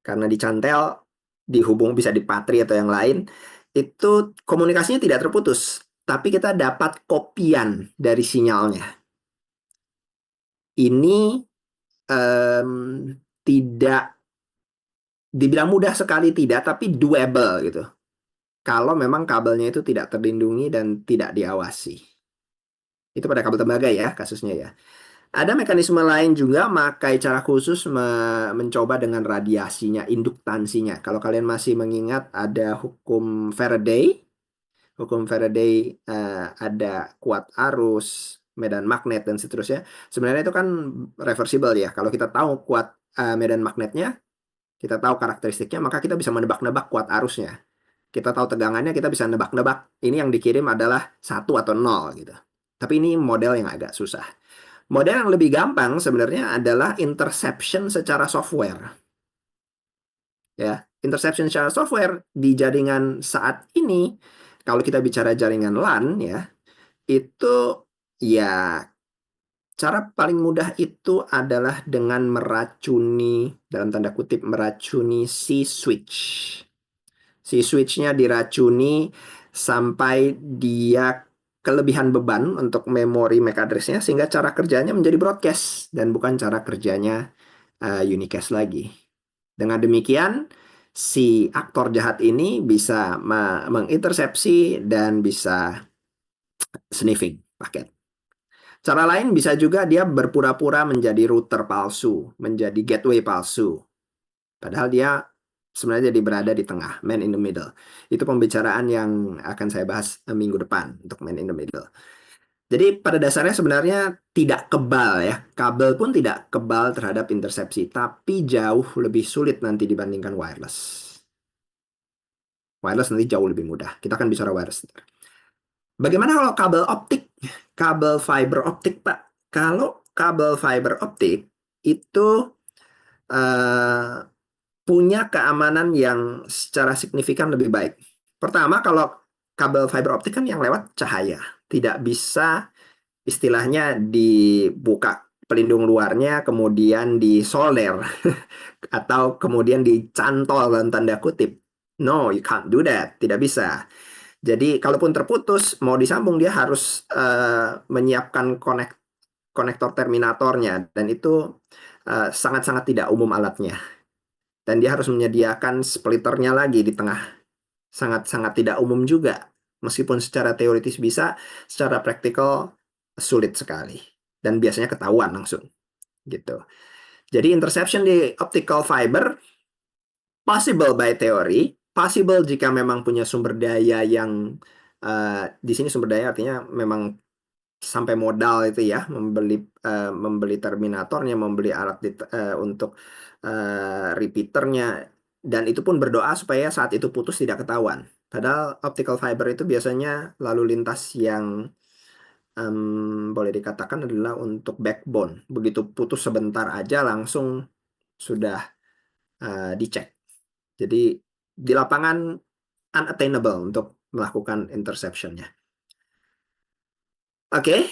Karena dicantel dihubung bisa dipatri atau yang lain, itu komunikasinya tidak terputus, tapi kita dapat kopian dari sinyalnya. Ini em, tidak dibilang mudah sekali tidak, tapi doable gitu. Kalau memang kabelnya itu tidak terlindungi dan tidak diawasi. Itu pada kabel tembaga ya kasusnya ya. Ada mekanisme lain juga, pakai cara khusus mencoba dengan radiasinya, induktansinya. Kalau kalian masih mengingat ada hukum Faraday, ada kuat arus, medan magnet dan seterusnya. Sebenarnya itu kan reversible ya. Kalau kita tahu kuat medan magnetnya, kita tahu karakteristiknya, maka kita bisa menebak-nebak kuat arusnya. Kita tahu tegangannya, kita bisa nebak-nebak ini yang dikirim adalah 1 atau 0 gitu. Tapi ini model yang agak susah. Model yang lebih gampang sebenarnya adalah interception secara software. Ya, interception secara software di jaringan saat ini, kalau kita bicara jaringan LAN ya, itu ya cara paling mudah itu adalah dengan meracuni, dalam tanda kutip meracuni si switch. Si switchnya diracuni sampai dia kelebihan beban untuk memori MAC address-nya, sehingga cara kerjanya menjadi broadcast dan bukan cara kerjanya unicast lagi. Dengan demikian, si aktor jahat ini bisa mengintersepsi dan bisa sniffing paket. Cara lain bisa juga dia berpura-pura menjadi router palsu, menjadi gateway palsu. Padahal dia sebenarnya jadi berada di tengah, man in the middle. Itu pembicaraan yang akan saya bahas minggu depan untuk man in the middle. Jadi pada dasarnya sebenarnya tidak kebal ya. Kabel pun tidak kebal terhadap intersepsi, tapi jauh lebih sulit nanti dibandingkan wireless. Wireless nanti jauh lebih mudah. Kita akan bicara wireless. Bagaimana kalau kabel optik? kabel fiber optik, Pak. Kalau kabel fiber optik itu eh, punya keamanan yang secara signifikan lebih baik. Pertama, kalau kabel fiber optik kan yang lewat cahaya, tidak bisa istilahnya dibuka pelindung luarnya, kemudian disolder atau kemudian dicantol dalam tanda kutip. No, you can't do that. Tidak bisa. Jadi, kalaupun terputus, mau disambung dia harus menyiapkan konektor terminatornya, dan itu sangat-sangat tidak umum alatnya. Dan dia harus menyediakan splitternya lagi di tengah. Sangat-sangat tidak umum juga. Meskipun secara teoritis bisa, secara praktikal sulit sekali. Dan biasanya ketahuan langsung. Gitu. Jadi interception di optical fiber possible by theory, possible jika memang punya sumber daya yang di sini sumber daya artinya memang sampai modal itu ya, membeli terminatornya, membeli alat untuk repeaternya, dan itu pun berdoa supaya saat itu putus tidak ketahuan. Padahal optical fiber itu biasanya lalu lintas yang boleh dikatakan adalah untuk backbone. Begitu putus sebentar aja langsung sudah dicek. Jadi di lapangan unattainable untuk melakukan interceptionnya. Oke,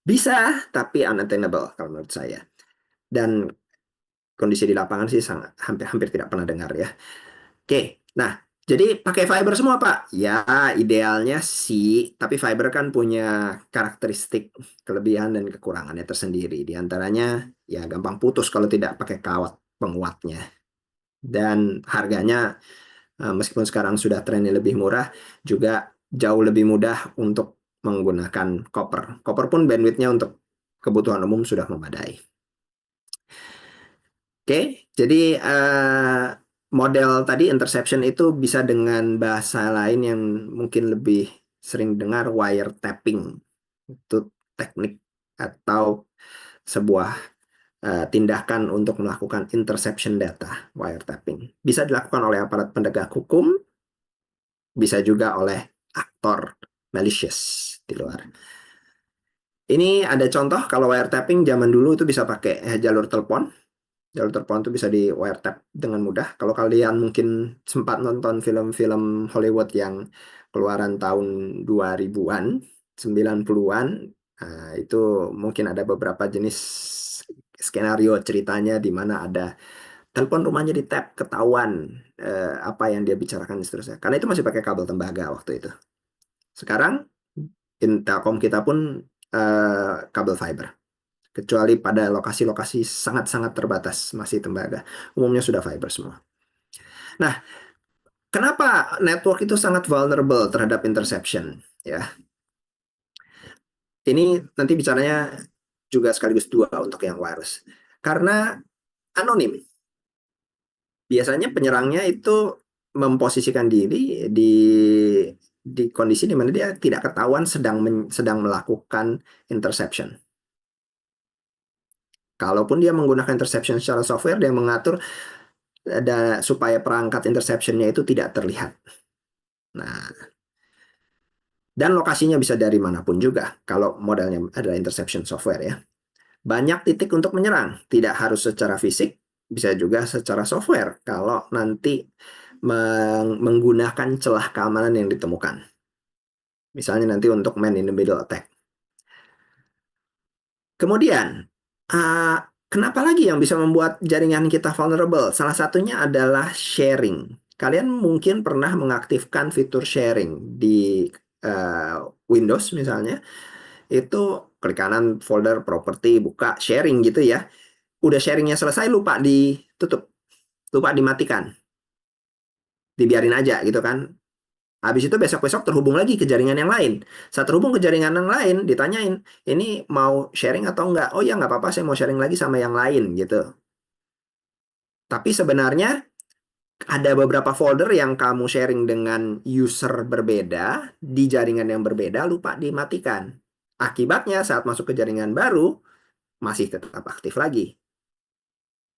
bisa tapi unattainable kalau menurut saya. Dan kondisi di lapangan sih sangat hampir tidak pernah dengar ya. Oke, nah jadi pakai fiber semua Pak? Ya idealnya sih, tapi fiber kan punya karakteristik kelebihan dan kekurangannya tersendiri. Di antaranya ya gampang putus kalau tidak pakai kawat penguatnya. Dan harganya meskipun sekarang sudah trennya lebih murah, juga jauh lebih mudah untuk menggunakan copper. Copper pun bandwidth-nya untuk kebutuhan umum sudah memadai. Oke, jadi model tadi interception itu bisa dengan bahasa lain yang mungkin lebih sering dengar, wiretapping. Itu teknik atau sebuah tindakan untuk melakukan interception data, wiretapping. Bisa dilakukan oleh aparat penegak hukum, bisa juga oleh aktor malicious di luar. Ini ada contoh kalau wiretapping zaman dulu itu bisa pakai jalur telepon. Jalur telepon itu bisa di wiretap dengan mudah. Kalau kalian mungkin sempat nonton film-film Hollywood yang keluaran tahun 2000-an, 90-an, itu mungkin ada beberapa jenis skenario ceritanya di mana ada telepon rumahnya di tap, ketahuan apa yang dia bicarakan dan seterusnya. Karena itu masih pakai kabel tembaga waktu itu. Sekarang Telkom kita pun kabel fiber. Kecuali pada lokasi-lokasi sangat-sangat terbatas masih tembaga. Umumnya sudah fiber semua. Nah, kenapa network itu sangat vulnerable terhadap interception? Ya, ini nanti bicaranya juga sekaligus dua untuk yang wireless. Karena anonim. Biasanya penyerangnya itu memposisikan diri di kondisi di mana dia tidak ketahuan sedang melakukan interception. Kalaupun dia menggunakan interception secara software, dia mengatur supaya perangkat interception-nya itu tidak terlihat. Nah, dan lokasinya bisa dari manapun juga kalau modelnya adalah interception software ya. Banyak titik untuk menyerang, tidak harus secara fisik, bisa juga secara software kalau nanti menggunakan celah keamanan yang ditemukan. Misalnya nanti untuk man in the middle attack. Kemudian, kenapa lagi yang bisa membuat jaringan kita vulnerable? Salah satunya adalah sharing. Kalian mungkin pernah mengaktifkan fitur sharing di Windows misalnya. Itu klik kanan folder properti, buka sharing gitu ya. Udah sharingnya selesai, lupa ditutup, lupa dimatikan. Dibiarin aja gitu kan. Habis itu besok-besok terhubung lagi ke jaringan yang lain. Saat terhubung ke jaringan yang lain, ditanyain, ini mau sharing atau enggak? Oh ya, nggak apa-apa, saya mau sharing lagi sama yang lain gitu. Tapi sebenarnya ada beberapa folder yang kamu sharing dengan user berbeda, di jaringan yang berbeda, lupa dimatikan. Akibatnya saat masuk ke jaringan baru, masih tetap aktif lagi.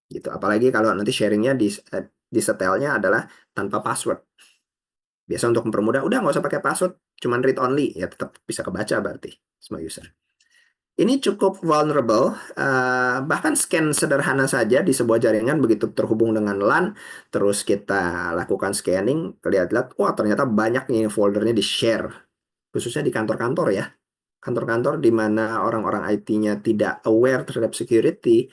Gitu. Apalagi kalau nanti sharingnya di setelnya adalah tanpa password. Biasa untuk mempermudah, udah nggak usah pakai password, cuman read only, ya tetap bisa kebaca berarti semua user. Ini cukup vulnerable, bahkan scan sederhana saja di sebuah jaringan begitu terhubung dengan LAN, terus kita lakukan scanning, lihat-lihat, wah ternyata banyak nih foldernya di-share, khususnya di kantor-kantor ya. Kantor-kantor di mana orang-orang IT-nya tidak aware terhadap security,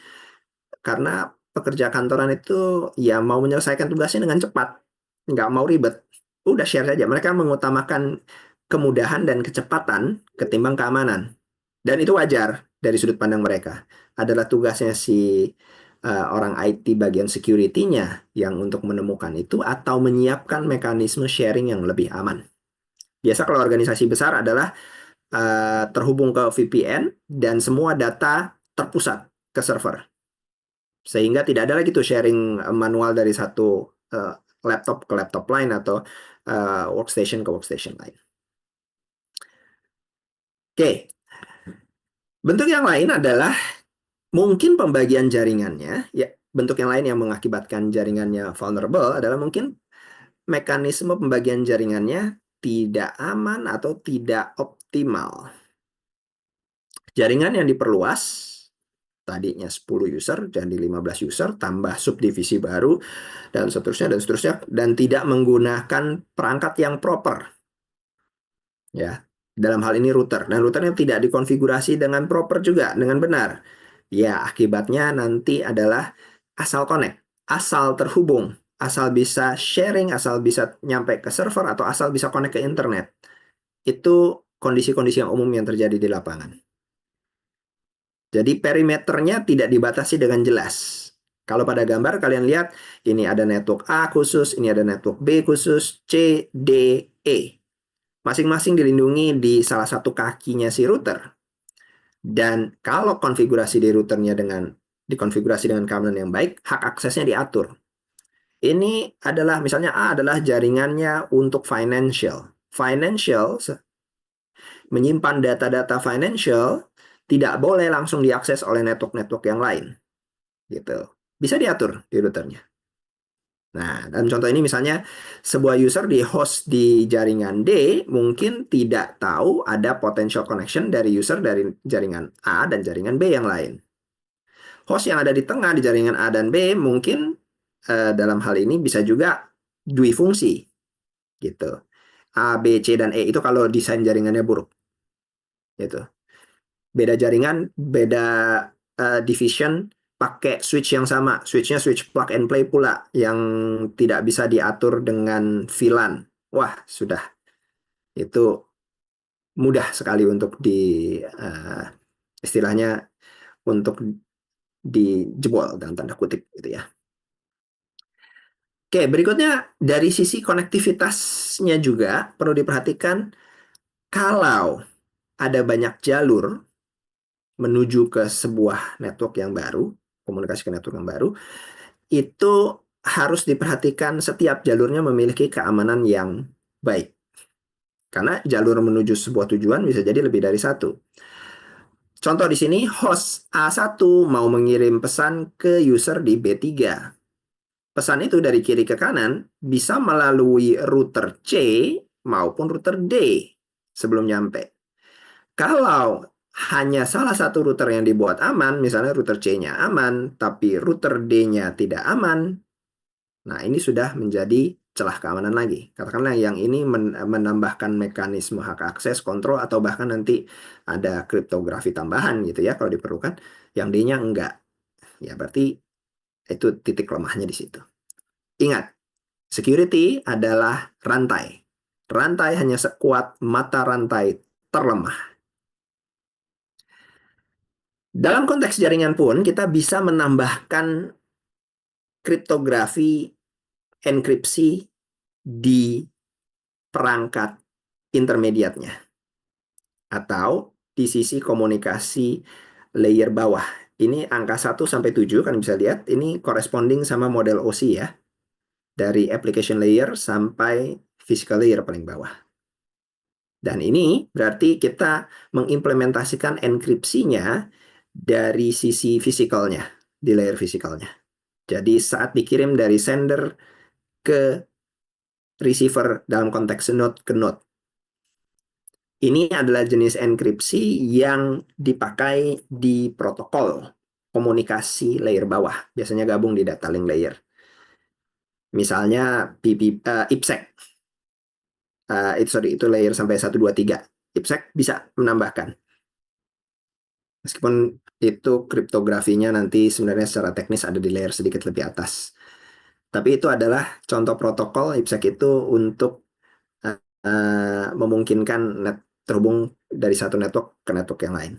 karena pekerja kantoran itu ya mau menyelesaikan tugasnya dengan cepat, nggak mau ribet, udah share saja. Mereka mengutamakan kemudahan dan kecepatan ketimbang keamanan. Dan itu wajar dari sudut pandang mereka. Adalah tugasnya si orang IT bagian security-nya yang untuk menemukan itu atau menyiapkan mekanisme sharing yang lebih aman. Biasa kalau organisasi besar adalah terhubung ke VPN dan semua data terpusat ke server. Sehingga tidak ada lagi tuh sharing manual dari satu laptop ke laptop lain atau workstation ke workstation lain. Oke, bentuk yang lain adalah mungkin pembagian jaringannya, ya bentuk yang lain yang mengakibatkan jaringannya vulnerable adalah mungkin mekanisme pembagian jaringannya tidak aman atau tidak optimal. Jaringan yang diperluas, tadinya 10 user jadi 15 user, tambah subdivisi baru, dan seterusnya, dan tidak menggunakan perangkat yang proper. Ya, dalam hal ini router. Dan router yang tidak dikonfigurasi dengan proper juga, dengan benar. Ya, akibatnya nanti adalah asal connect, asal terhubung, asal bisa sharing, asal bisa nyampe ke server, atau asal bisa connect ke internet. Itu kondisi-kondisi yang umum yang terjadi di lapangan. Jadi perimeternya tidak dibatasi dengan jelas. Kalau pada gambar kalian lihat, ini ada network A khusus, ini ada network B khusus, C, D, E. Masing-masing dilindungi di salah satu kakinya si router. Dan kalau konfigurasi di routernya dikonfigurasi dengan keamanan yang baik, hak aksesnya diatur. Ini adalah misalnya A adalah jaringannya untuk financial. Financial menyimpan data-data financial tidak boleh langsung diakses oleh network-network yang lain. Gitu. Bisa diatur di routernya. Nah, dalam contoh ini misalnya sebuah user di host di jaringan D mungkin tidak tahu ada potential connection dari user dari jaringan A dan jaringan B yang lain. Host yang ada di tengah di jaringan A dan B mungkin dalam hal ini bisa juga fungsi gitu. A, B, C, dan E itu kalau desain jaringannya buruk. Gitu. Beda jaringan, beda division, pakai switch yang sama. Switchnya switch plug and play pula, yang tidak bisa diatur dengan VLAN. Wah, sudah. Itu mudah sekali untuk istilahnya untuk dijebol dalam tanda kutip gitu ya. Oke, berikutnya dari sisi konektivitasnya juga perlu diperhatikan kalau ada banyak jalur menuju ke sebuah network yang baru, komunikasi ke network yang baru, itu harus diperhatikan setiap jalurnya memiliki keamanan yang baik. Karena jalur menuju sebuah tujuan bisa jadi lebih dari satu. Contoh di sini, host A1 mau mengirim pesan ke user di B3. Pesan itu dari kiri ke kanan bisa melalui router C maupun router D sebelum nyampe. Kalau hanya salah satu router yang dibuat aman, misalnya router C-nya aman, tapi router D-nya tidak aman, nah ini sudah menjadi celah keamanan lagi. Katakanlah yang ini menambahkan mekanisme hak akses, kontrol, atau bahkan nanti ada kriptografi tambahan gitu ya kalau diperlukan. Yang D-nya enggak. Ya berarti itu titik lemahnya di situ. Ingat, security adalah rantai. Rantai hanya sekuat mata rantai terlemah. Dalam konteks jaringan pun, kita bisa menambahkan kriptografi, enkripsi di perangkat intermediatnya. Atau di sisi komunikasi layer bawah. Ini angka 1 sampai 7, kan bisa lihat. Ini corresponding sama model OSI ya. Dari application layer sampai physical layer paling bawah. Dan ini berarti kita mengimplementasikan enkripsinya dari sisi fisikalnya, di layer fisikalnya. Jadi saat dikirim dari sender ke receiver dalam konteks node ke node. Ini adalah jenis enkripsi yang dipakai di protokol komunikasi layer bawah, biasanya gabung di data link layer. Misalnya IPsec, itu layer sampai 1, 2, 3. IPsec bisa menambahkan. Meskipun itu kriptografinya nanti sebenarnya secara teknis ada di layer sedikit lebih atas. Tapi itu adalah contoh protokol IPsec itu untuk memungkinkan terhubung dari satu network ke network yang lain.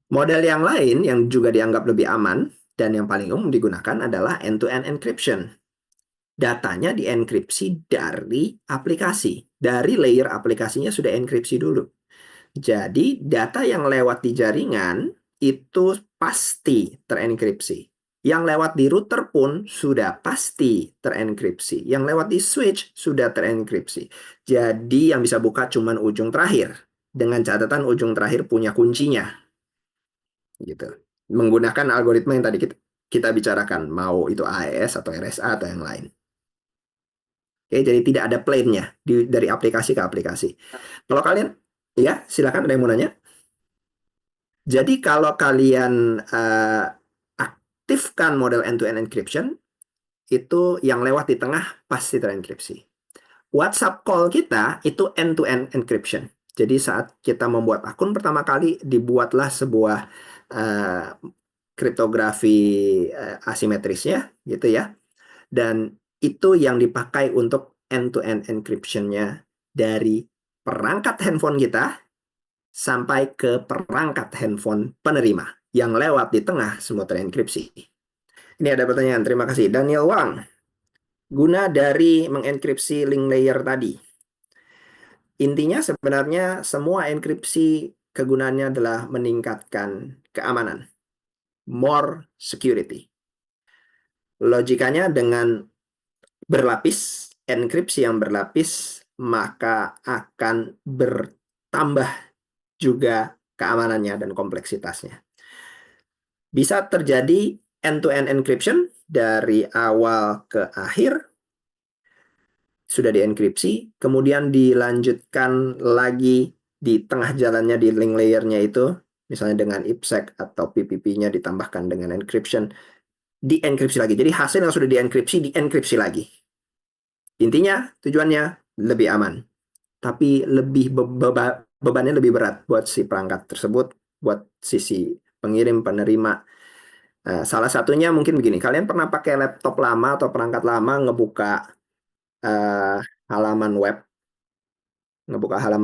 Model yang lain yang juga dianggap lebih aman dan yang paling umum digunakan adalah end-to-end encryption. Datanya dienkripsi dari aplikasi. Dari layer aplikasinya sudah enkripsi dulu. Jadi data yang lewat di jaringan itu pasti terenkripsi. Yang lewat di router pun sudah pasti terenkripsi. Yang lewat di switch sudah terenkripsi. Jadi yang bisa buka cuma ujung terakhir. Dengan catatan ujung terakhir punya kuncinya. Gitu. Menggunakan algoritma yang tadi kita bicarakan. Mau itu AES atau RSA atau yang lain. Oke, jadi tidak ada plain-nya dari aplikasi ke aplikasi. Kalau kalian, ya silakan ada yang mau nanya. Jadi kalau kalian aktifkan model end-to-end encryption, itu yang lewat di tengah pasti terenkripsi. WhatsApp call kita itu end-to-end encryption. Jadi saat kita membuat akun pertama kali, dibuatlah sebuah kriptografi asimetrisnya, gitu ya. Dan itu yang dipakai untuk end-to-end encryption-nya dari perangkat handphone kita sampai ke perangkat handphone penerima. Yang lewat di tengah semua terenkripsi. Ini ada pertanyaan, terima kasih. Daniel Wang, guna dari mengenkripsi link layer tadi. Intinya sebenarnya semua enkripsi kegunaannya adalah meningkatkan keamanan. More security. Logikanya dengan berlapis, enkripsi yang berlapis, maka akan bertambah juga keamanannya dan kompleksitasnya. Bisa terjadi end-to-end encryption dari awal ke akhir, sudah dienkripsi, kemudian dilanjutkan lagi di tengah jalannya di link layernya itu, misalnya dengan IPsec atau PPP-nya ditambahkan dengan encryption, dienkripsi lagi. Jadi hasil yang sudah dienkripsi lagi. Intinya tujuannya lebih aman, tapi bebannya lebih berat buat si perangkat tersebut, buat sisi pengirim, penerima. Salah satunya mungkin begini, kalian pernah pakai laptop lama atau perangkat lama ngebuka halaman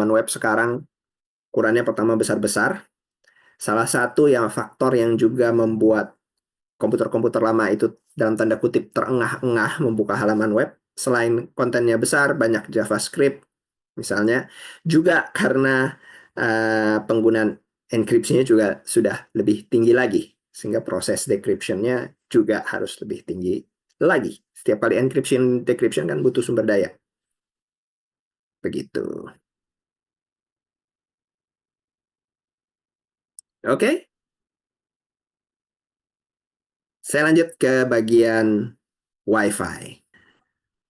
web sekarang, ukurannya pertama besar-besar. Salah satu faktor yang juga membuat komputer-komputer lama itu dalam tanda kutip terengah-engah membuka halaman web, selain kontennya besar, banyak JavaScript misalnya, juga karena penggunaan enkripsinya juga sudah lebih tinggi lagi, sehingga proses decryption-nya juga harus lebih tinggi lagi. Setiap kali decryption kan butuh sumber daya. Begitu. Oke? Saya lanjut ke bagian Wi-Fi.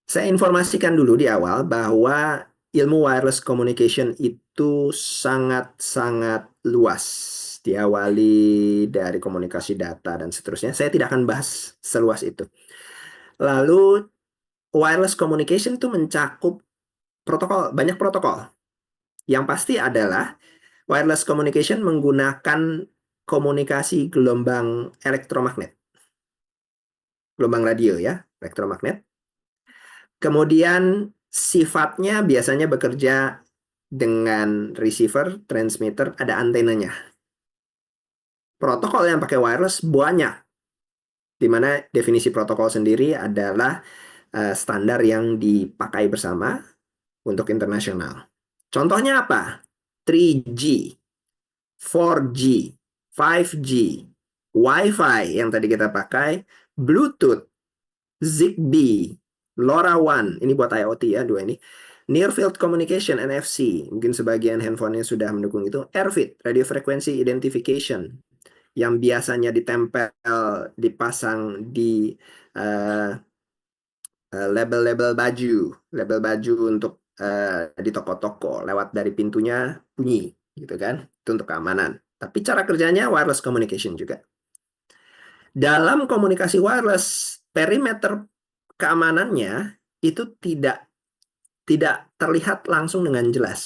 Saya informasikan dulu di awal bahwa ilmu wireless communication itu sangat-sangat luas. Diawali dari komunikasi data dan seterusnya. Saya tidak akan bahas seluas itu. Lalu, wireless communication itu mencakup banyak protokol. Yang pasti adalah wireless communication menggunakan komunikasi gelombang elektromagnet. Gelombang radio ya, elektromagnet. Kemudian sifatnya biasanya bekerja dengan receiver, transmitter, ada antenanya. Protokol yang pakai wireless banyak, di mana definisi protokol sendiri adalah standar yang dipakai bersama untuk internasional. Contohnya apa? 3G, 4G, 5G, Wi-Fi yang tadi kita pakai, Bluetooth, Zigbee, LoRaWAN, ini buat IoT ya, dua ini. Near Field Communication, NFC, mungkin sebagian handphonenya sudah mendukung itu. AirFit, Radio Frequency Identification, yang biasanya dipasang di label-label baju untuk di toko-toko, lewat dari pintunya bunyi, gitu kan? Itu untuk keamanan. Tapi cara kerjanya wireless communication juga. Dalam komunikasi wireless, perimeter keamanannya itu tidak terlihat langsung dengan jelas.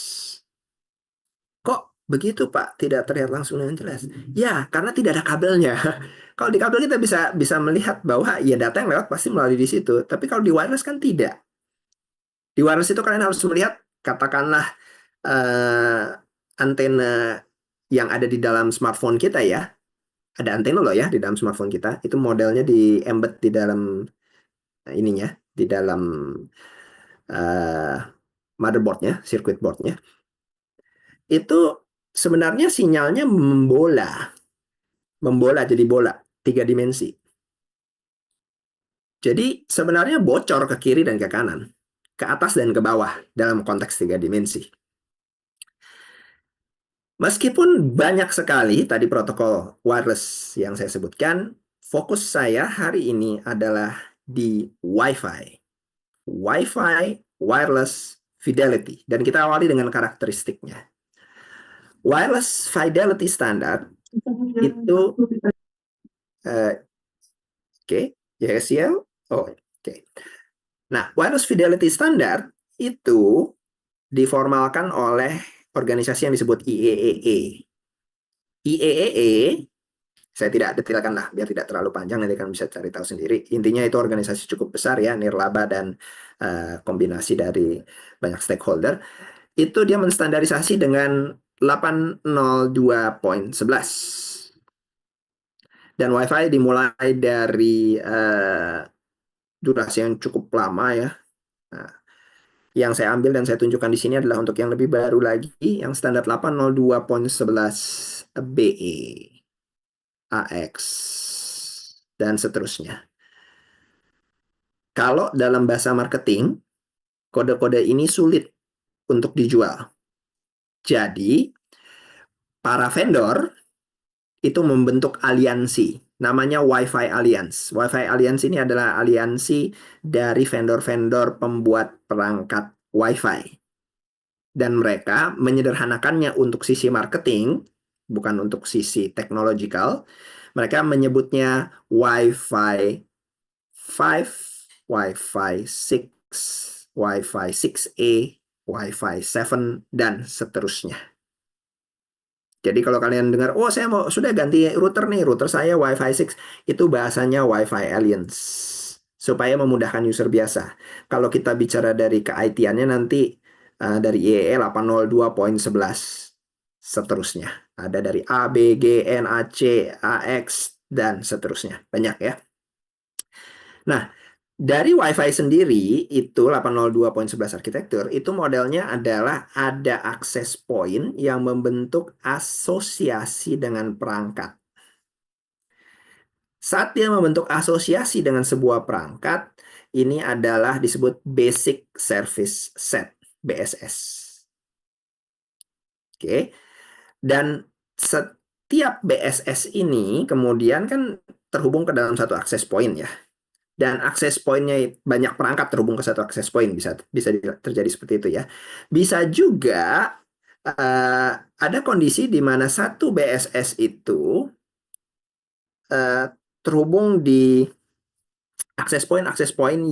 Kok begitu, Pak? Tidak terlihat langsung dengan jelas. Ya, karena tidak ada kabelnya. Kalau di kabel kita bisa melihat bahwa ya data yang lewat pasti melalui di situ. Tapi kalau di wireless kan tidak. Di wireless itu kalian harus melihat, katakanlah antena yang ada di dalam smartphone kita ya. Ada antena loh ya di dalam smartphone kita. Itu modelnya di embed di dalam ininya, di dalam uh, motherboardnya, circuit boardnya. Itu sebenarnya sinyalnya membola jadi bola 3 dimensi. Jadi sebenarnya bocor ke kiri dan ke kanan, ke atas dan ke bawah dalam konteks 3 dimensi. Meskipun banyak sekali tadi protokol wireless yang saya sebutkan, fokus saya hari ini adalah di Wi-Fi. Wi-Fi wireless fidelity. Dan kita awali dengan karakteristiknya. Wireless fidelity standard itu oke, yes ya. Oh, oke. Nah, wireless fidelity standard itu diformalkan oleh organisasi yang disebut IEEE. IEEE, saya tidak detailkan lah, biar tidak terlalu panjang, nanti kan bisa cari tahu sendiri. Intinya itu organisasi cukup besar ya, nirlaba dan kombinasi dari banyak stakeholder. Itu dia menstandarisasi dengan 802.11. Dan Wi-Fi dimulai dari durasi yang cukup lama ya. Nah, yang saya ambil dan saya tunjukkan di sini adalah untuk yang lebih baru lagi, yang standar 802.11 BE, AX, dan seterusnya. Kalau dalam bahasa marketing, kode-kode ini sulit untuk dijual. Jadi, para vendor itu membentuk aliansi, namanya Wi-Fi Alliance. Wi-Fi Alliance ini adalah aliansi dari vendor-vendor pembuat perangkat Wi-Fi. Dan mereka menyederhanakannya untuk sisi marketing, bukan untuk sisi technological. Mereka menyebutnya Wi-Fi 5, Wi-Fi 6, Wi-Fi 6E, Wi-Fi 7, dan seterusnya. Jadi kalau kalian dengar, oh saya sudah ganti router nih, router saya Wi-Fi 6, itu bahasanya Wi-Fi Alliance. Supaya memudahkan user biasa. Kalau kita bicara dari ke-IT-annya nanti dari IEE 802.11 seterusnya. Ada dari A, B, G, N, A, C, AX, dan seterusnya. Banyak ya. Nah, dari Wi-Fi sendiri itu 802.11 arsitektur itu modelnya adalah ada access point yang membentuk asosiasi dengan perangkat. Saat dia membentuk asosiasi dengan sebuah perangkat, ini adalah disebut Basic Service Set, BSS. Oke. Dan setiap BSS ini kemudian kan terhubung ke dalam satu access point ya. Dan akses poinnya banyak perangkat terhubung ke satu akses point, bisa terjadi seperti itu ya. Bisa juga ada kondisi di mana satu BSS itu terhubung di akses point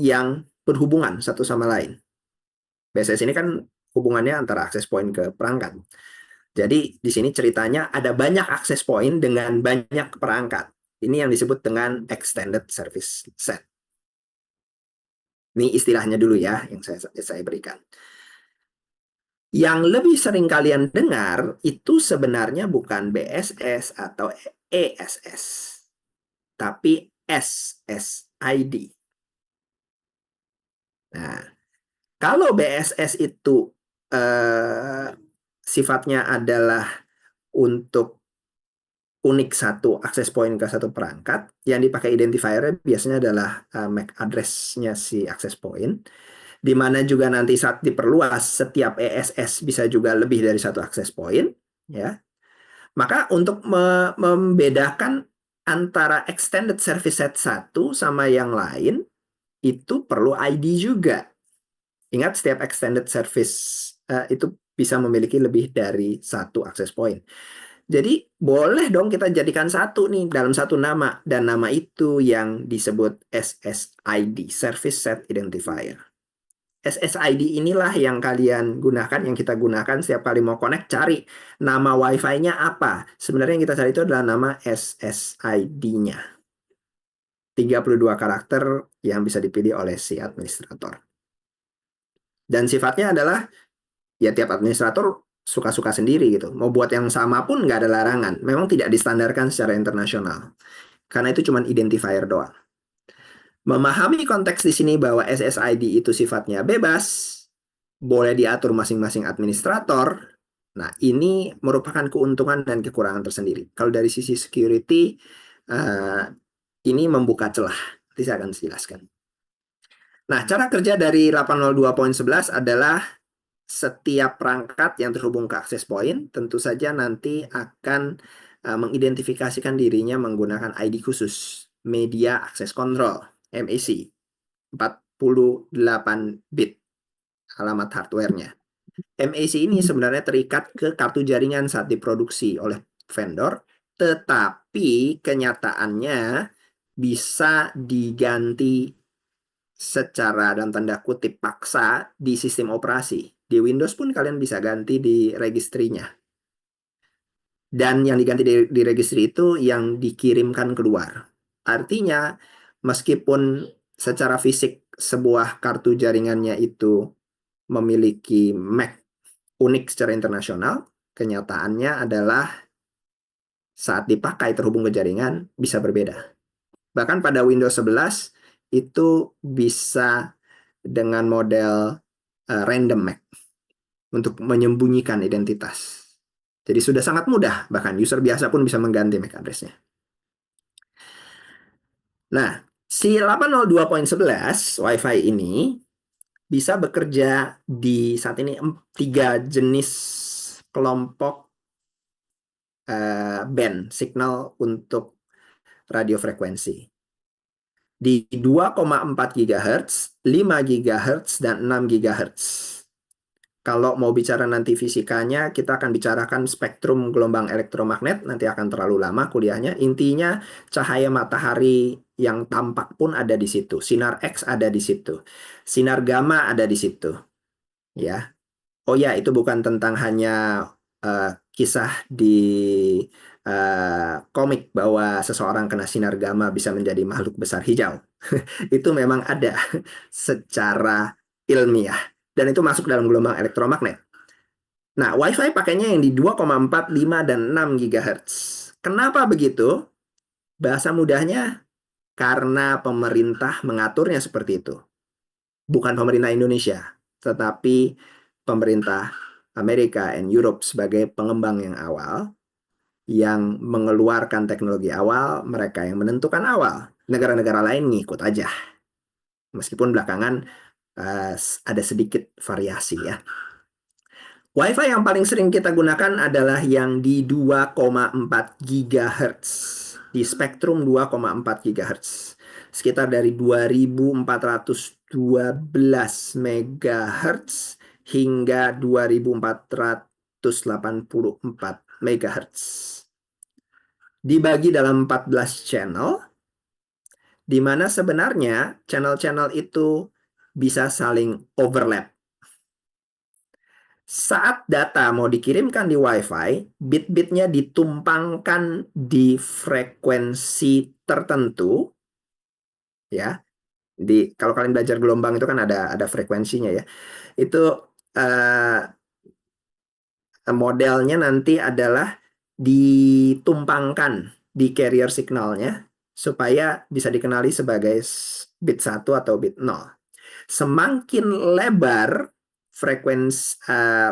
yang berhubungan satu sama lain. BSS ini kan hubungannya antara akses point ke perangkat. Jadi di sini ceritanya ada banyak akses point dengan banyak perangkat. Ini yang disebut dengan extended service set. Ini istilahnya dulu ya yang saya berikan. Yang lebih sering kalian dengar itu sebenarnya bukan BSS atau ESS, tapi SSID. Nah, kalau BSS itu sifatnya adalah untuk unik satu akses point ke satu perangkat, yang dipakai identifier biasanya adalah MAC address-nya si akses point. Di mana juga nanti saat diperluas setiap ESS bisa juga lebih dari satu akses point, ya. Maka untuk membedakan antara extended service set satu sama yang lain itu perlu ID juga. Ingat, setiap extended service itu bisa memiliki lebih dari satu access point. Jadi boleh dong kita jadikan satu nih dalam satu nama, dan nama itu yang disebut SSID, Service Set Identifier. SSID inilah yang kalian gunakan, yang kita gunakan setiap kali mau connect, cari nama Wi-Fi-nya apa. Sebenarnya yang kita cari itu adalah nama SSID-nya. 32 karakter yang bisa dipilih oleh si administrator. Dan sifatnya adalah, ya tiap administrator suka-suka sendiri gitu. Mau buat yang sama pun nggak ada larangan. Memang tidak distandarkan secara internasional. Karena itu cuma identifier doang. Memahami konteks di sini bahwa SSID itu sifatnya bebas, boleh diatur masing-masing administrator. Nah, ini merupakan keuntungan dan kekurangan tersendiri. Kalau dari sisi security, ini membuka celah. Nanti saya akan jelaskan. Nah, cara kerja dari 802.11 adalah setiap perangkat yang terhubung ke access point tentu saja nanti akan mengidentifikasikan dirinya menggunakan ID khusus, Media Access Control, MAC, 48 bit alamat hardware-nya. MAC ini sebenarnya terikat ke kartu jaringan saat diproduksi oleh vendor, tetapi kenyataannya bisa diganti secara dalam tanda kutip paksa di sistem operasi. Di Windows pun kalian bisa ganti di registrinya. Dan yang diganti di registry itu yang dikirimkan keluar. Artinya, meskipun secara fisik sebuah kartu jaringannya itu memiliki MAC unik secara internasional, kenyataannya adalah saat dipakai terhubung ke jaringan bisa berbeda. Bahkan pada Windows 11 itu bisa dengan model random MAC untuk menyembunyikan identitas. Jadi sudah sangat mudah, bahkan user biasa pun bisa mengganti MAC address-nya. Nah, si 802.11 Wi-Fi ini bisa bekerja di saat ini 3 jenis kelompok band signal untuk radio frekuensi. Di 2,4 GHz, 5 GHz, dan 6 GHz. Kalau mau bicara nanti fisikanya, kita akan bicarakan spektrum gelombang elektromagnet, nanti akan terlalu lama kuliahnya. Intinya, cahaya matahari yang tampak pun ada di situ. Sinar X ada di situ. Sinar gamma ada di situ. Ya. Oh ya, itu bukan tentang hanya kisah di komik bahwa seseorang kena sinar gamma bisa menjadi makhluk besar hijau. Itu memang ada secara ilmiah. Dan itu masuk dalam gelombang elektromagnet. Nah, Wi-Fi pakainya yang di 2,4, 5, dan 6 GHz. Kenapa begitu? Bahasa mudahnya, karena pemerintah mengaturnya seperti itu. Bukan pemerintah Indonesia, tetapi pemerintah Amerika dan Europe sebagai pengembang yang awal, yang mengeluarkan teknologi awal, mereka yang menentukan awal. Negara-negara lain ngikut aja. Meskipun belakangan ada sedikit variasi ya. Wi-Fi yang paling sering kita gunakan adalah yang di 2,4 GHz. Di spektrum 2,4 GHz. Sekitar dari 2412 MHz hingga 2484 MHz. Dibagi dalam 14 channel, di mana sebenarnya channel-channel itu bisa saling overlap. Saat data mau dikirimkan di Wi-Fi, bit-bitnya ditumpangkan di frekuensi tertentu, ya. Kalau kalian belajar gelombang itu kan ada frekuensinya ya. Itu modelnya nanti adalah ditumpangkan di carrier signalnya supaya bisa dikenali sebagai bit 1 atau bit 0. Semakin lebar frekuensi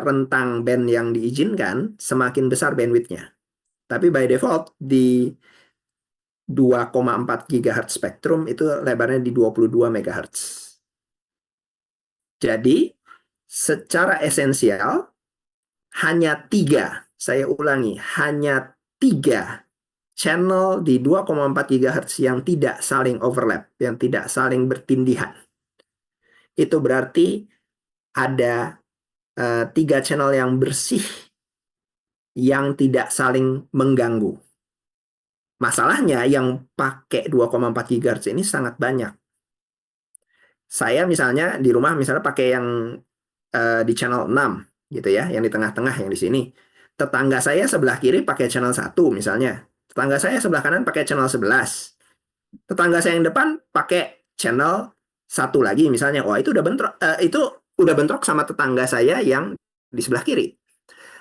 rentang band yang diizinkan, semakin besar bandwidth-nya. Tapi by default di 2,4 GHz spektrum itu lebarnya di 22 MHz. Jadi secara esensial hanya 3, saya ulangi, hanya 3 channel di 2,4 GHz yang tidak saling overlap, yang tidak saling bertindihan. Itu berarti ada 3 channel yang bersih yang tidak saling mengganggu. Masalahnya yang pakai 2,4 GHz ini sangat banyak. Saya misalnya di rumah misalnya pakai yang di channel 6 gitu ya, yang di tengah-tengah yang di sini. Tetangga saya sebelah kiri pakai channel 1 misalnya. Tetangga saya sebelah kanan pakai channel 11. Tetangga saya yang depan pakai channel 1 lagi misalnya. Wah, itu udah bentrok itu udah bentrok sama tetangga saya yang di sebelah kiri.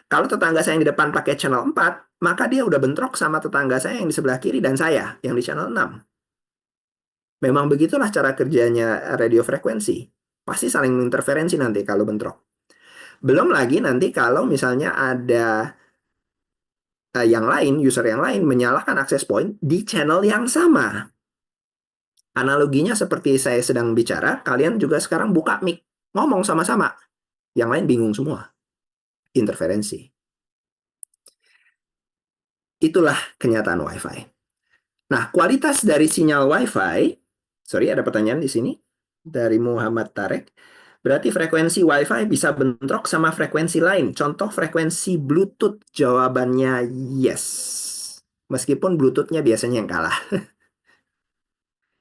Kalau tetangga saya yang di depan pakai channel 4, maka dia udah bentrok sama tetangga saya yang di sebelah kiri dan saya yang di channel 6. Memang begitulah cara kerjanya radio frekuensi. Pasti saling menginterferensi nanti kalau bentrok. Belum lagi nanti kalau misalnya ada yang lain, user yang lain menyalakan access point di channel yang sama. Analoginya seperti saya sedang bicara, kalian juga sekarang buka mic, ngomong sama-sama. Yang lain bingung semua. Interferensi. Itulah kenyataan Wi-Fi. Nah, kualitas dari sinyal Wi-Fi, sorry ada pertanyaan di sini dari Muhammad Tarek. Berarti frekuensi Wi-Fi bisa bentrok sama frekuensi lain. Contoh frekuensi Bluetooth, jawabannya yes. Meskipun Bluetooth-nya biasanya yang kalah.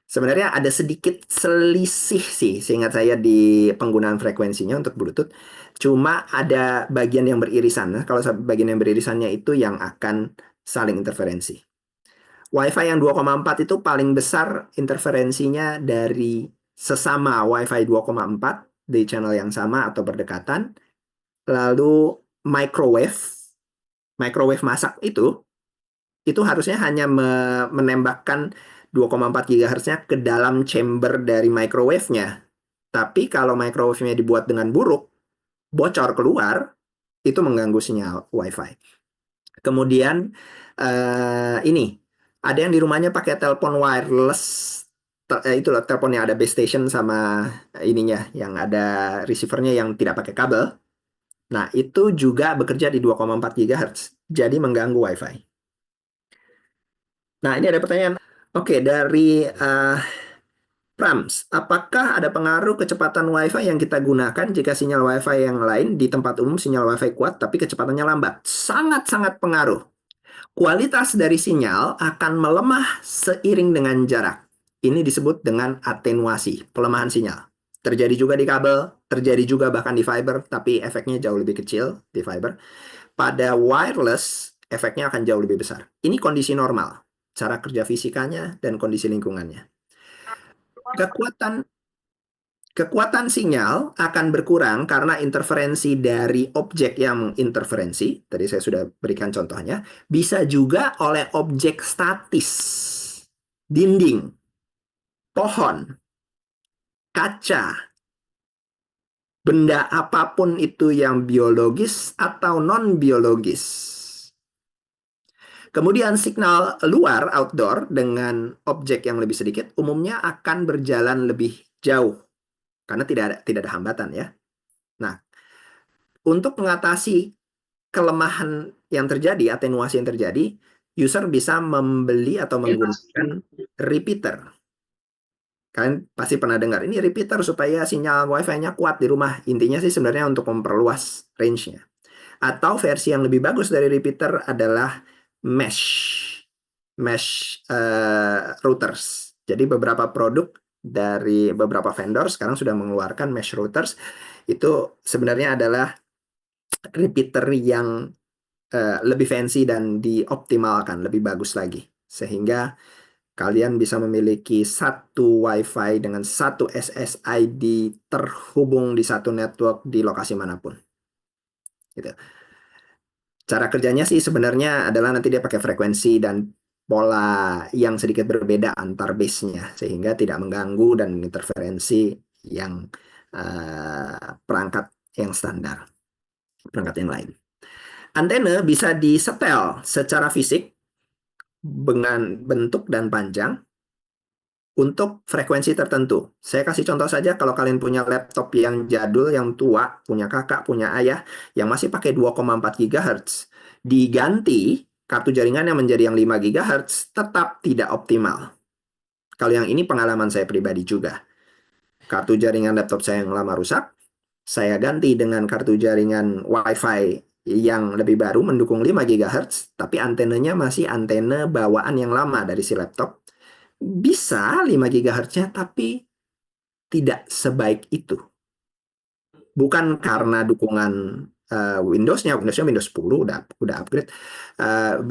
Sebenarnya ada sedikit selisih sih, seingat saya di penggunaan frekuensinya untuk Bluetooth. Cuma ada bagian yang beririsan. Nah, kalau bagian yang beririsannya itu yang akan saling interferensi. Wi-Fi yang 2,4 itu paling besar interferensinya dari sesama Wi-Fi 2,4 di channel yang sama atau berdekatan. Lalu microwave masak itu harusnya hanya menembakkan 2,4 GHz-nya ke dalam chamber dari microwave-nya. Tapi kalau microwave-nya dibuat dengan buruk, bocor keluar, itu mengganggu sinyal Wi-Fi. Kemudian ini, ada yang di rumahnya pakai telepon wireless, itu loh telepon yang ada base station sama ininya, yang ada receiver-nya yang tidak pakai kabel. Nah, itu juga bekerja di 2,4 GHz, jadi mengganggu Wi-Fi. Nah, ini ada pertanyaan. Oke, dari Prams, apakah ada pengaruh kecepatan Wi-Fi yang kita gunakan jika sinyal Wi-Fi yang lain di tempat umum sinyal Wi-Fi kuat tapi kecepatannya lambat? Sangat-sangat pengaruh. Kualitas dari sinyal akan melemah seiring dengan jarak. Ini disebut dengan atenuasi, pelemahan sinyal. Terjadi juga di kabel, terjadi juga bahkan di fiber, tapi efeknya jauh lebih kecil di fiber. Pada wireless, efeknya akan jauh lebih besar. Ini kondisi normal, cara kerja fisikanya dan kondisi lingkungannya. Kekuatan sinyal akan berkurang karena interferensi dari objek yang interferensi. Tadi saya sudah berikan contohnya. Bisa juga oleh objek statis. Dinding, pohon, kaca, benda apapun itu yang biologis atau non-biologis. Kemudian signal luar, outdoor, dengan objek yang lebih sedikit, umumnya akan berjalan lebih jauh. Karena tidak ada hambatan ya. Nah, untuk mengatasi kelemahan yang terjadi, atenuasi yang terjadi, user bisa membeli atau menggunakan repeater. Kalian pasti pernah dengar, ini repeater supaya sinyal Wi-Fi-nya kuat di rumah. Intinya sih sebenarnya untuk memperluas range-nya. Atau versi yang lebih bagus dari repeater adalah mesh routers. Jadi beberapa produk dari beberapa vendor sekarang sudah mengeluarkan mesh routers. Itu sebenarnya adalah repeater yang lebih fancy dan dioptimalkan, lebih bagus lagi. Sehingga kalian bisa memiliki satu Wi-Fi dengan satu SSID terhubung di satu network di lokasi manapun. Gitu. Cara kerjanya sih sebenarnya adalah nanti dia pakai frekuensi dan pola yang sedikit berbeda antar base-nya, sehingga tidak mengganggu dan interferensi yang perangkat yang standar, perangkat yang lain. Antena bisa disetel secara fisik dengan bentuk dan panjang untuk frekuensi tertentu. Saya kasih contoh saja, kalau kalian punya laptop yang jadul, yang tua, punya kakak, punya ayah, yang masih pakai 2,4 GHz, diganti kartu jaringannya menjadi yang 5 GHz, tetap tidak optimal. Kalau yang ini pengalaman saya pribadi juga. Kartu jaringan laptop saya yang lama rusak, saya ganti dengan kartu jaringan Wi-Fi yang lebih baru mendukung 5 GHz, tapi antenanya masih antena bawaan yang lama dari si laptop. Bisa 5 GHz-nya, tapi tidak sebaik itu. Bukan karena dukungan Windows-nya Windows 10 udah upgrade.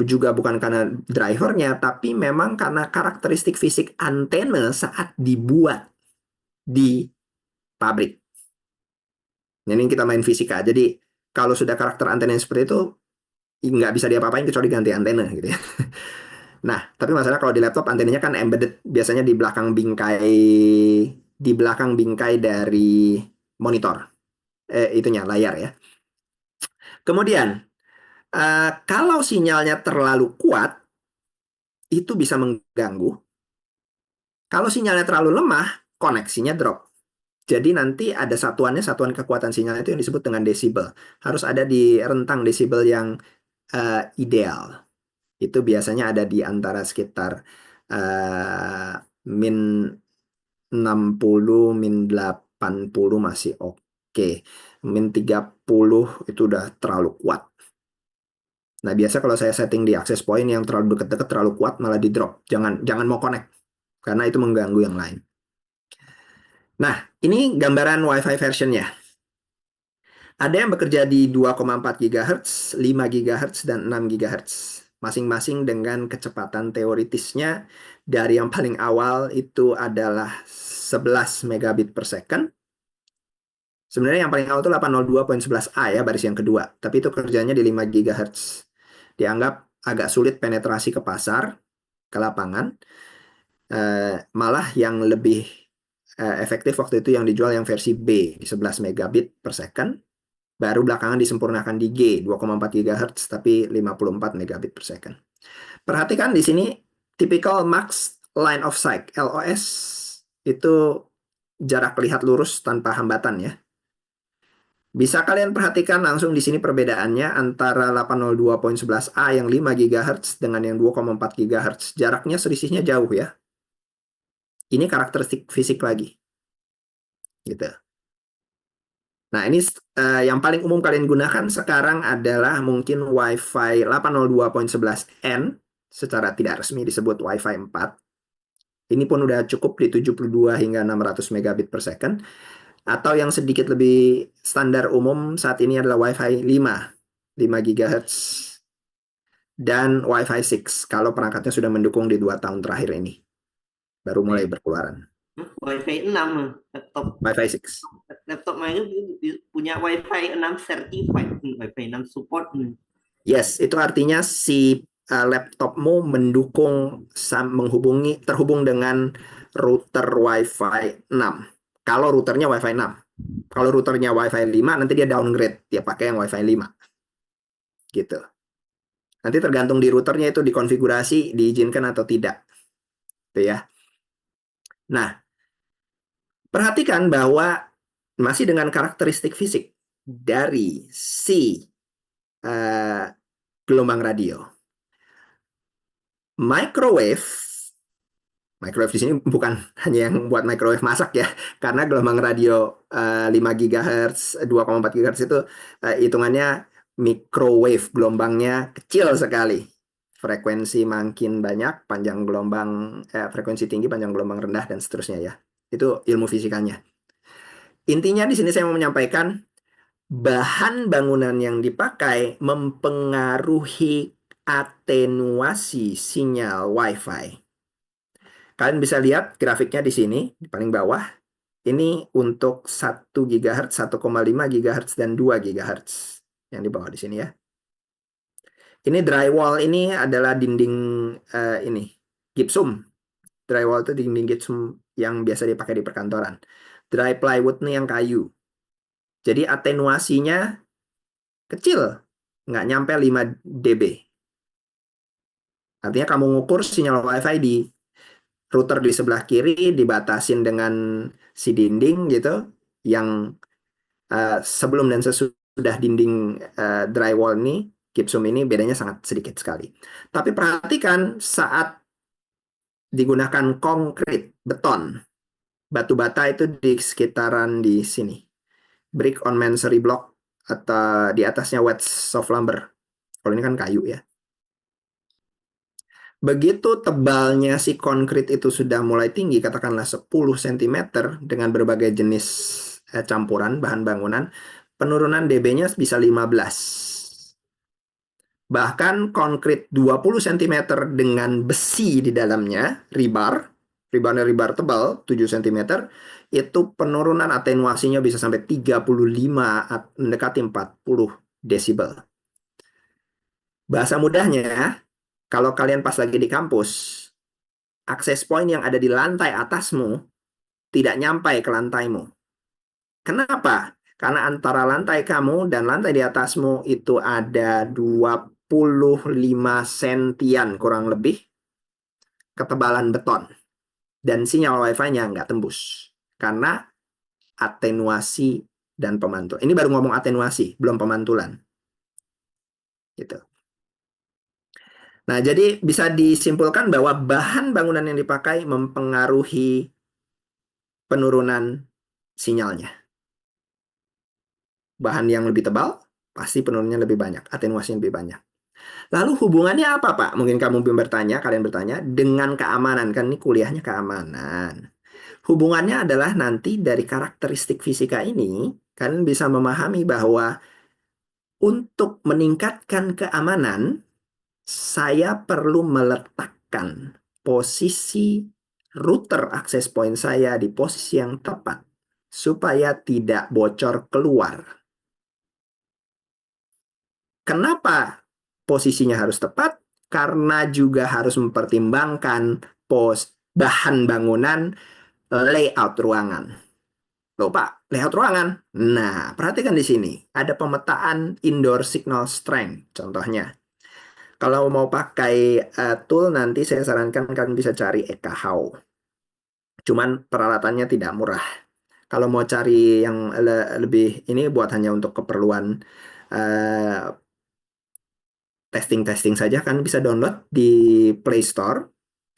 Juga bukan karena drivernya, tapi memang karena karakteristik fisik antena saat dibuat di pabrik. Ini kita main fisika. Jadi kalau sudah karakter antena yang seperti itu, nggak bisa diapa-apain kecuali ganti antena gitu ya. Nah, tapi masalah kalau di laptop antenanya kan embedded, biasanya di belakang bingkai dari monitor, itunya layar ya. Kemudian kalau sinyalnya terlalu kuat, itu bisa mengganggu. Kalau sinyalnya terlalu lemah, koneksinya drop. Jadi nanti ada satuan kekuatan sinyal itu yang disebut dengan desibel. Harus ada di rentang desibel yang ideal. Itu biasanya ada di antara sekitar uh, min 60, min 80 masih oke. Min 30 itu udah terlalu kuat. Nah, biasa kalau saya setting di access point yang terlalu deket-deket, terlalu kuat, malah di drop. Jangan mau connect, karena itu mengganggu yang lain. Nah, ini gambaran Wi-Fi versionnya. Ada yang bekerja di 2,4 GHz, 5 GHz, dan 6 GHz. Masing-masing dengan kecepatan teoritisnya dari yang paling awal itu adalah 11 megabit per second. Sebenarnya yang paling awal itu 802.11a ya, baris yang kedua. Tapi itu kerjanya di 5 GHz. Dianggap agak sulit penetrasi ke pasar, ke lapangan. Malah yang lebih efektif waktu itu yang dijual yang versi B, di 11 megabit per second. Baru belakangan disempurnakan di G, 2,4 GHz, tapi 54 megabit per second. Perhatikan di sini, typical max line of sight, LOS, itu jarak lihat lurus tanpa hambatan ya. Bisa kalian perhatikan langsung di sini perbedaannya antara 802.11a yang 5 GHz dengan yang 2,4 GHz. Jaraknya selisihnya jauh ya. Ini karakteristik fisik lagi. Gitu. Nah, ini yang paling umum kalian gunakan sekarang adalah mungkin Wi-Fi 802.11n, secara tidak resmi disebut Wi-Fi 4. Ini pun udah cukup di 72 hingga 600 megabit per second. Atau yang sedikit lebih standar umum saat ini adalah Wi-Fi 5, 5 GHz, dan Wi-Fi 6, kalau perangkatnya sudah mendukung di 2 tahun terakhir ini. Baru mulai berkeluaran. Wi-Fi 6 laptop. Wi-Fi 6. Laptop saya punya Wi-Fi 6 certified, Wi-Fi 6 support. Yes, itu artinya si laptopmu terhubung dengan router Wi-Fi 6. Kalau routernya Wi-Fi 6. Kalau routernya Wi-Fi 5, nanti dia downgrade, dia pakai yang Wi-Fi 5. Gitu. Nanti tergantung di routernya itu dikonfigurasi, diizinkan atau tidak. Gitu ya. Nah, perhatikan bahwa masih dengan karakteristik fisik dari si gelombang radio. Microwave di sini bukan hanya yang buat microwave masak ya, karena gelombang radio 5 GHz, 2,4 GHz itu hitungannya microwave, gelombangnya kecil sekali. Frekuensi makin banyak, panjang gelombang, frekuensi tinggi, panjang gelombang rendah, dan seterusnya ya. Itu ilmu fisikanya. Intinya di sini saya mau menyampaikan, bahan bangunan yang dipakai mempengaruhi atenuasi sinyal Wi-Fi. Kalian bisa lihat grafiknya di sini, di paling bawah. Ini untuk 1 GHz, 1,5 GHz, dan 2 GHz. Yang di bawah di sini ya. Ini drywall, ini adalah dinding ini, gypsum. Drywall itu dinding gypsum yang biasa dipakai di perkantoran. Dry plywood ini yang kayu. Jadi atenuasinya kecil, nggak nyampe 5 dB. Artinya kamu ngukur sinyal Wi-Fi di router di sebelah kiri dibatasin dengan si dinding gitu, yang sebelum dan sesudah dinding drywall ini, gypsum ini bedanya sangat sedikit sekali. Tapi perhatikan saat digunakan konkrit, beton, batu bata itu di sekitaran di sini. brick on masonry block atau di atasnya wedge of lumber. Kalau ini kan kayu ya. Begitu tebalnya si konkrit itu sudah mulai tinggi, katakanlah 10 cm dengan berbagai jenis campuran bahan bangunan, penurunan dB-nya bisa 15. Bahkan konkrit 20 cm dengan besi di dalamnya, rebar tebal 7 cm, itu penurunan atenuasinya bisa sampai 35, mendekati 40 desibel. Bahasa mudahnya, kalau kalian pas lagi di kampus, akses point yang ada di lantai atasmu tidak nyampai ke lantaimu. Kenapa? Karena antara lantai kamu dan lantai di atasmu itu ada 25 sentian kurang lebih ketebalan beton. Dan sinyal wifi-nya nggak tembus. Karena atenuasi dan pemantul. Ini baru ngomong atenuasi, belum pemantulan. Gitu. Nah, jadi bisa disimpulkan bahwa bahan bangunan yang dipakai mempengaruhi penurunan sinyalnya. Bahan yang lebih tebal, pasti penurunannya lebih banyak, atenuasinya lebih banyak. Lalu hubungannya apa, Pak? Mungkin kalian bertanya, dengan keamanan. Kan ini kuliahnya keamanan. Hubungannya adalah nanti dari karakteristik fisika ini, kalian bisa memahami bahwa untuk meningkatkan keamanan, saya perlu meletakkan posisi router access point saya di posisi yang tepat supaya tidak bocor keluar. Kenapa posisinya harus tepat? Karena juga harus mempertimbangkan bahan bangunan, layout ruangan. Loh Pak, layout ruangan. Nah, perhatikan di sini. Ada pemetaan indoor signal strength contohnya. Kalau mau pakai tool nanti saya sarankan kalian bisa cari Ekahau. Cuman peralatannya tidak murah. Kalau mau cari yang lebih ini buat hanya untuk keperluan testing saja kan bisa download di Play Store.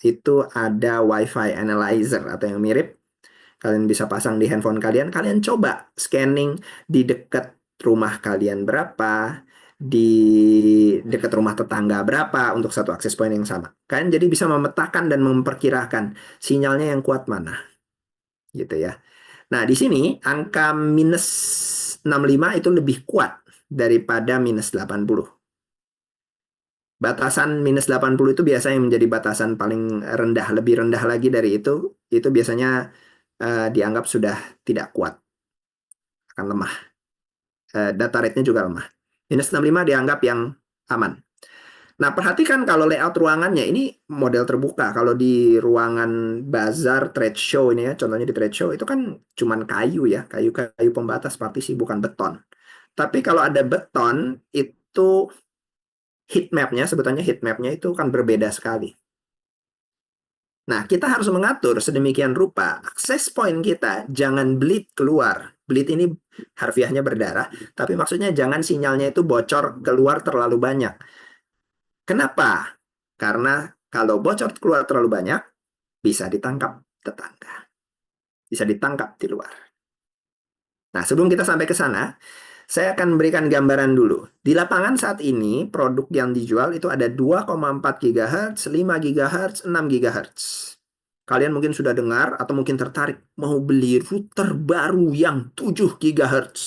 Itu ada Wi-Fi Analyzer atau yang mirip. Kalian bisa pasang di handphone kalian. Kalian coba scanning di dekat rumah kalian berapa, di dekat rumah tetangga berapa untuk satu akses point yang sama. Kalian jadi bisa memetakan dan memperkirakan sinyalnya yang kuat mana. Gitu ya. Nah, di sini angka minus 65 itu lebih kuat daripada minus 80. Batasan minus 80 itu biasanya menjadi batasan paling rendah. Lebih rendah lagi dari itu biasanya dianggap sudah tidak kuat, akan lemah. Data rate-nya juga lemah. Minus 65 dianggap yang aman. Nah, perhatikan kalau layout ruangannya, ini model terbuka. Kalau di ruangan bazar, trade show ini ya, contohnya di trade show, itu kan cuman kayu ya, kayu pembatas partisi, bukan beton. Tapi kalau ada beton, itu sebetulnya heat map-nya itu kan berbeda sekali. Nah, kita harus mengatur sedemikian rupa akses point kita jangan bleed keluar. Bleed ini harfiahnya berdarah, tapi maksudnya jangan sinyalnya itu bocor keluar terlalu banyak. Kenapa? Karena kalau bocor keluar terlalu banyak, bisa ditangkap tetangga. Bisa ditangkap di luar. Nah, sebelum kita sampai ke sana, saya akan berikan gambaran dulu. Di lapangan saat ini, produk yang dijual itu ada 2,4 GHz, 5 GHz, 6 GHz. Kalian mungkin sudah dengar atau mungkin tertarik mau beli router baru yang 7 GHz.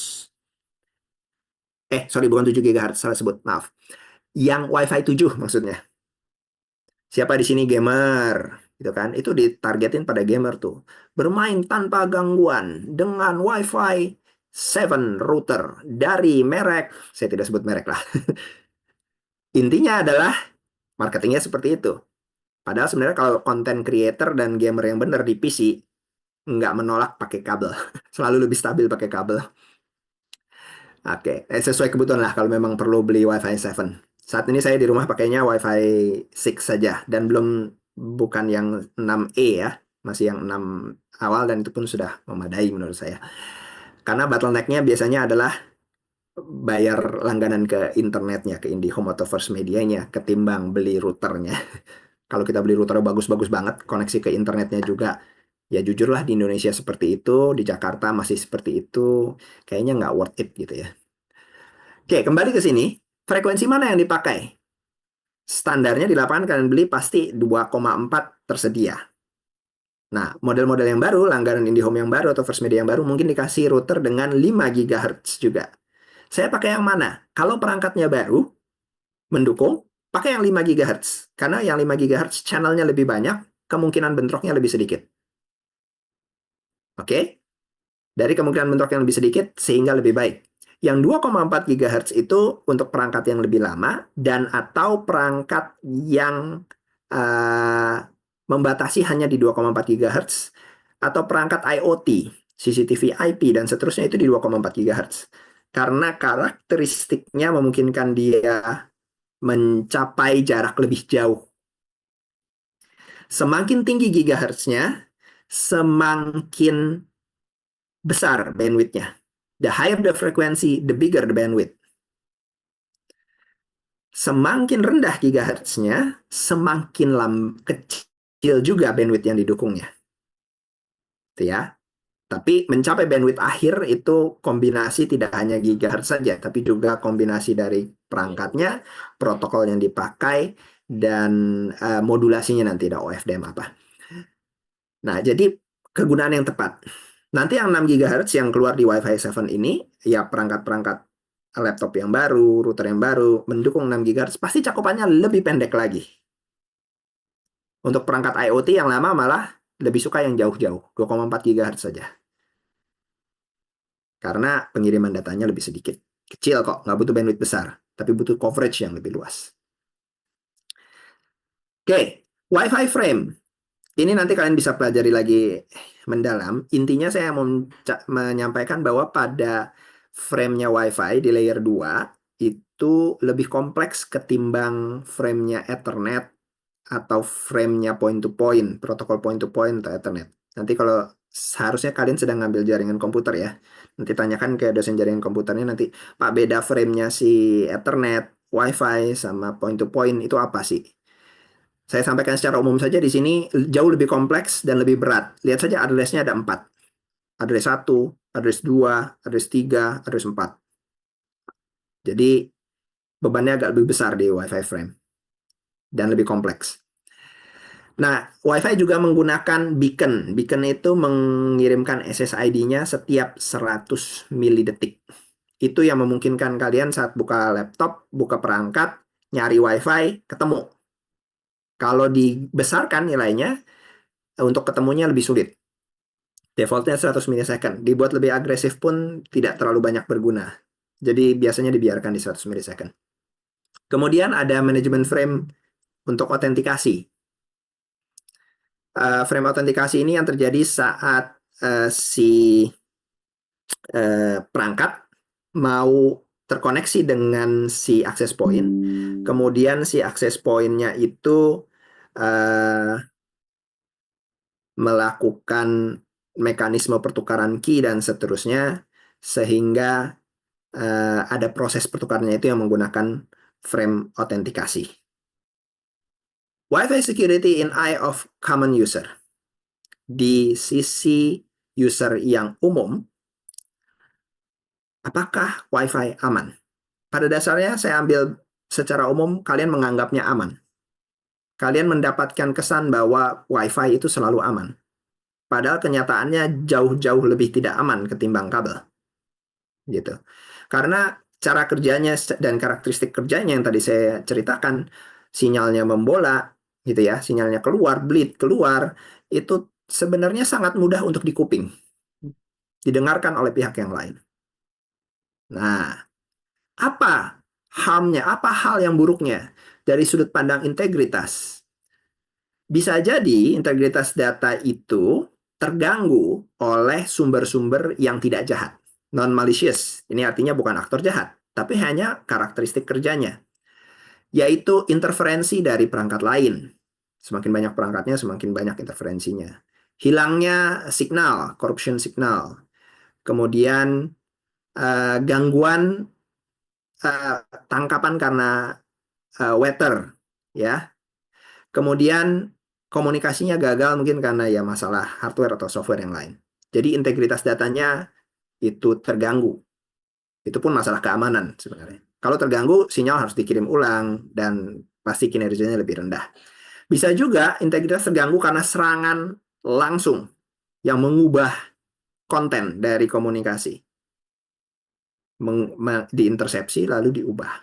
Sorry, bukan 7 GHz, salah sebut, maaf. Yang Wi-Fi 7 maksudnya. Siapa di sini gamer? Gitu kan? Itu ditargetin pada gamer tuh. Bermain tanpa gangguan dengan Wi-Fi 7 router dari merek, saya tidak sebut merek lah. Intinya adalah marketingnya seperti itu. Padahal sebenarnya kalau content creator dan gamer yang benar di PC, nggak menolak pakai kabel. Selalu lebih stabil pakai kabel. Oke, sesuai kebutuhan lah kalau memang perlu beli Wi-Fi 7. Saat ini saya di rumah pakainya Wi-Fi 6 saja, dan bukan yang 6E ya, masih yang 6 awal, dan itu pun sudah memadai menurut saya. Karena bottleneck-nya biasanya adalah bayar langganan ke internetnya, ke IndiHome atau First Media-nya, ketimbang beli routernya. Kalau kita beli router bagus-bagus banget, koneksi ke internetnya juga Ya jujurlah di Indonesia seperti itu, di Jakarta masih seperti itu, kayaknya nggak worth it gitu ya. Oke, kembali ke sini. Frekuensi mana yang dipakai? Standarnya di lapangan kalian beli pasti 2,4 tersedia. Nah, model-model yang baru, langganan IndiHome yang baru atau First Media yang baru mungkin dikasih router dengan 5 GHz juga. Saya pakai yang mana? Kalau perangkatnya baru, mendukung, pakai yang 5 GHz. Karena yang 5 GHz channelnya lebih banyak, kemungkinan bentroknya lebih sedikit. Oke? Dari kemungkinan bentrok yang lebih sedikit, sehingga lebih baik. Yang 2,4 GHz itu untuk perangkat yang lebih lama dan atau perangkat yang membatasi hanya di 2,4 GHz atau perangkat IoT, CCTV, IP, dan seterusnya itu di 2,4 GHz. Karena karakteristiknya memungkinkan dia mencapai jarak lebih jauh. Semakin tinggi gigahertznya, semakin besar bandwidth-nya. The higher the frequency, the bigger the bandwidth. Semakin rendah gigahertznya, semakin kecil juga bandwidth yang didukungnya. Itu ya. Tapi mencapai bandwidth akhir itu kombinasi tidak hanya gigahertz saja, tapi juga kombinasi dari perangkatnya, protokol yang dipakai, dan modulasinya nanti ada OFDM apa. Nah, jadi kegunaan yang tepat. Nanti yang 6 GHz yang keluar di Wi-Fi 7 ini, ya perangkat-perangkat laptop yang baru, router yang baru, mendukung 6 GHz, pasti cakupannya lebih pendek lagi. Untuk perangkat IoT yang lama malah lebih suka yang jauh-jauh, 2,4 GHz saja. Karena pengiriman datanya lebih sedikit. Kecil kok, nggak butuh bandwidth besar, tapi butuh coverage yang lebih luas. Oke, Wi-Fi frame. Ini nanti kalian bisa pelajari lagi mendalam. Intinya saya mau menyampaikan bahwa pada frame-nya Wi-Fi di layer 2 itu lebih kompleks ketimbang frame-nya Ethernet atau frame-nya point-to-point, protokol point-to-point atau Ethernet. Nanti kalau seharusnya kalian sedang ngambil jaringan komputer ya. Nanti tanyakan ke dosen jaringan komputernya nanti, Pak, beda frame-nya si Ethernet, Wi-Fi, sama point-to-point itu apa sih? Saya sampaikan secara umum saja di sini jauh lebih kompleks dan lebih berat. Lihat saja address-nya ada 4. Address 1, address 2, address 3, address 4. Jadi bebannya agak lebih besar di Wi-Fi frame dan lebih kompleks. Nah, Wi-Fi juga menggunakan beacon. Beacon itu mengirimkan SSID-nya setiap 100 milidetik. Itu yang memungkinkan kalian saat buka laptop, buka perangkat, nyari Wi-Fi, ketemu. Kalau dibesarkan nilainya, untuk ketemunya lebih sulit. Defaultnya 100 milisecond. Dibuat lebih agresif pun tidak terlalu banyak berguna. Jadi biasanya dibiarkan di 100 milisecond. Kemudian ada manajemen frame untuk autentikasi. Frame autentikasi ini yang terjadi saat si perangkat mau terkoneksi dengan si access point. Kemudian si access point-nya itu melakukan mekanisme pertukaran key dan seterusnya, sehingga ada proses pertukarannya itu yang menggunakan frame autentikasi. Wi-Fi security in eye of common user. Di sisi user yang umum, apakah Wi-Fi aman? Pada dasarnya saya ambil secara umum, kalian menganggapnya aman. Kalian mendapatkan kesan bahwa Wi-Fi itu selalu aman. Padahal kenyataannya jauh-jauh lebih tidak aman ketimbang kabel. Gitu. Karena cara kerjanya dan karakteristik kerjanya yang tadi saya ceritakan, sinyalnya membola, gitu ya, sinyalnya keluar, bleed keluar, itu sebenarnya sangat mudah untuk dikuping, didengarkan oleh pihak yang lain. Nah, apa harmnya, apa hal yang buruknya dari sudut pandang integritas? Bisa jadi integritas data itu terganggu oleh sumber-sumber yang tidak jahat. Non-malicious, ini artinya bukan aktor jahat, tapi hanya karakteristik kerjanya, yaitu interferensi dari perangkat lain. Semakin banyak perangkatnya, semakin banyak interferensinya. Hilangnya signal, corruption signal. Kemudian gangguan tangkapan karena weather, ya. Kemudian komunikasinya gagal mungkin karena ya masalah hardware atau software yang lain. Jadi integritas datanya itu terganggu. Itu pun masalah keamanan sebenarnya. Kalau terganggu, sinyal harus dikirim ulang dan pasti kinerjanya lebih rendah. Bisa juga integritas terganggu karena serangan langsung yang mengubah konten dari komunikasi. Diintersepsi lalu diubah.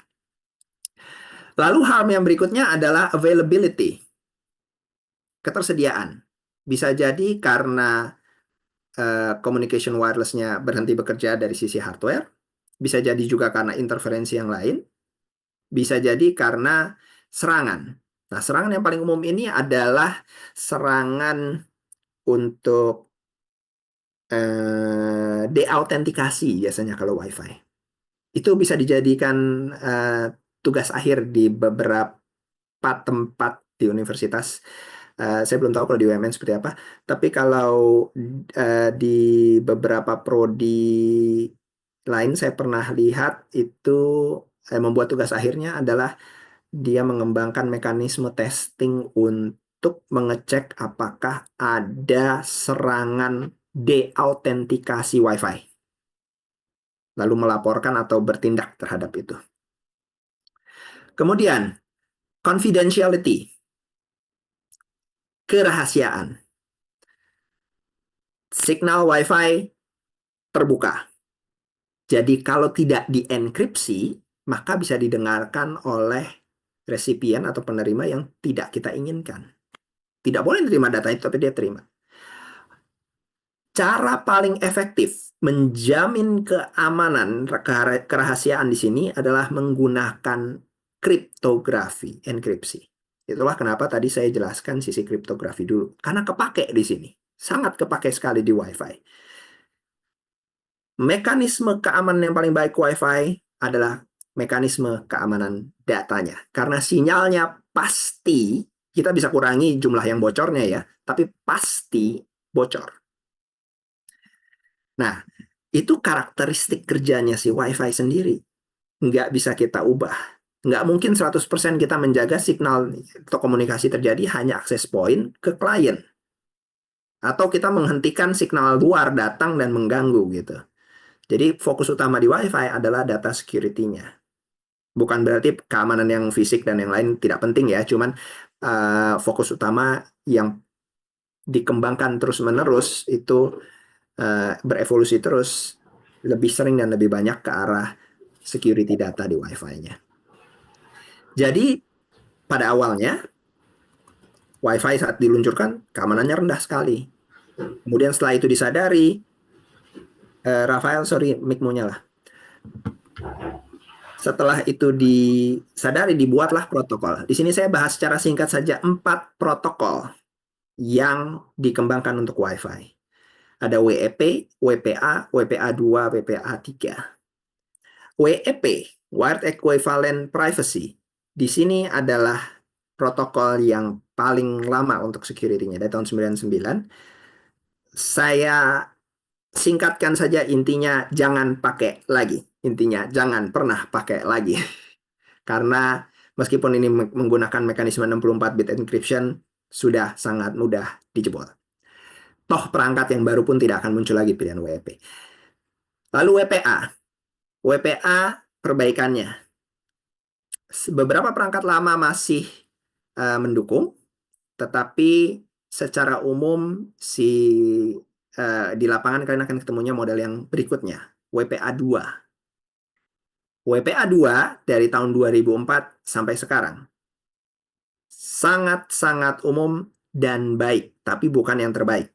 Lalu hal yang berikutnya adalah availability. Ketersediaan. Bisa jadi karena communication wireless-nya berhenti bekerja dari sisi hardware. Bisa jadi juga karena interferensi yang lain. Bisa jadi karena serangan. Nah, serangan yang paling umum ini adalah serangan untuk deautentikasi biasanya kalau WiFi. Itu bisa dijadikan tugas akhir di beberapa tempat di universitas. Saya belum tahu kalau di UMN seperti apa. Tapi kalau di beberapa prodi lain saya pernah lihat itu membuat tugas akhirnya adalah dia mengembangkan mekanisme testing untuk mengecek apakah ada serangan deautentikasi WiFi. Lalu melaporkan atau bertindak terhadap itu. Kemudian, confidentiality. Kerahasiaan. Signal WiFi terbuka. Jadi kalau tidak dienkripsi, maka bisa didengarkan oleh resipien atau penerima yang tidak kita inginkan. Tidak boleh menerima data itu, tapi dia terima. Cara paling efektif menjamin keamanan kerahasiaan di sini adalah menggunakan kriptografi, enkripsi. Itulah kenapa tadi saya jelaskan sisi kriptografi dulu. Karena kepake di sini. Sangat kepake sekali di WiFi. Mekanisme keamanan yang paling baik WiFi adalah mekanisme keamanan datanya. Karena sinyalnya pasti, kita bisa kurangi jumlah yang bocornya ya, tapi pasti bocor. Nah, itu karakteristik kerjanya si WiFi sendiri. Nggak bisa kita ubah. Nggak mungkin 100% kita menjaga signal atau komunikasi terjadi hanya akses point ke klien. Atau kita menghentikan signal luar datang dan mengganggu gitu. Jadi fokus utama di WiFi adalah data security-nya. Bukan berarti keamanan yang fisik dan yang lain tidak penting ya, cuman fokus utama yang dikembangkan terus-menerus itu berevolusi terus, lebih sering dan lebih banyak ke arah security data di WiFi-nya. Jadi pada awalnya WiFi saat diluncurkan keamanannya rendah sekali. Kemudian setelah itu disadari, Rafael, sorry, mic-mu nyala. Setelah itu disadari, dibuatlah protokol. Di sini saya bahas secara singkat saja 4 protokol yang dikembangkan untuk WiFi. Ada WEP, WPA, WPA2, WPA3. WEP, Wired Equivalent Privacy. Di sini adalah protokol yang paling lama untuk security-nya dari tahun 99. Saya singkatkan saja, intinya jangan pakai lagi. Intinya jangan pernah pakai lagi. Karena meskipun ini menggunakan mekanisme 64 bit encryption, sudah sangat mudah dijebol. Toh perangkat yang baru pun tidak akan muncul lagi pilihan WEP. Lalu WPA. WPA perbaikannya. Beberapa perangkat lama masih mendukung, tetapi secara umum di lapangan kalian akan ketemunya model yang berikutnya, WPA2. WPA2 dari tahun 2004 sampai sekarang sangat-sangat umum dan baik, tapi bukan yang terbaik.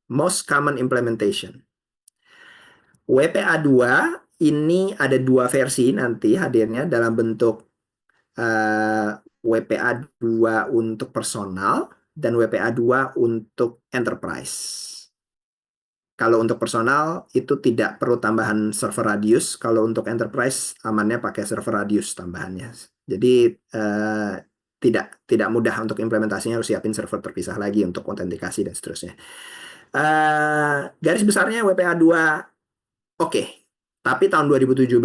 Most common implementation. WPA2 ini ada 2 versi nanti hadirnya dalam bentuk WPA2 untuk personal dan WPA2 untuk enterprise. Kalau untuk personal itu tidak perlu tambahan server radius. Kalau untuk enterprise amannya pakai server radius tambahannya. Jadi tidak mudah untuk implementasinya, harus siapin server terpisah lagi untuk autentikasi dan seterusnya. Garis besarnya WPA2 oke. Tapi tahun 2017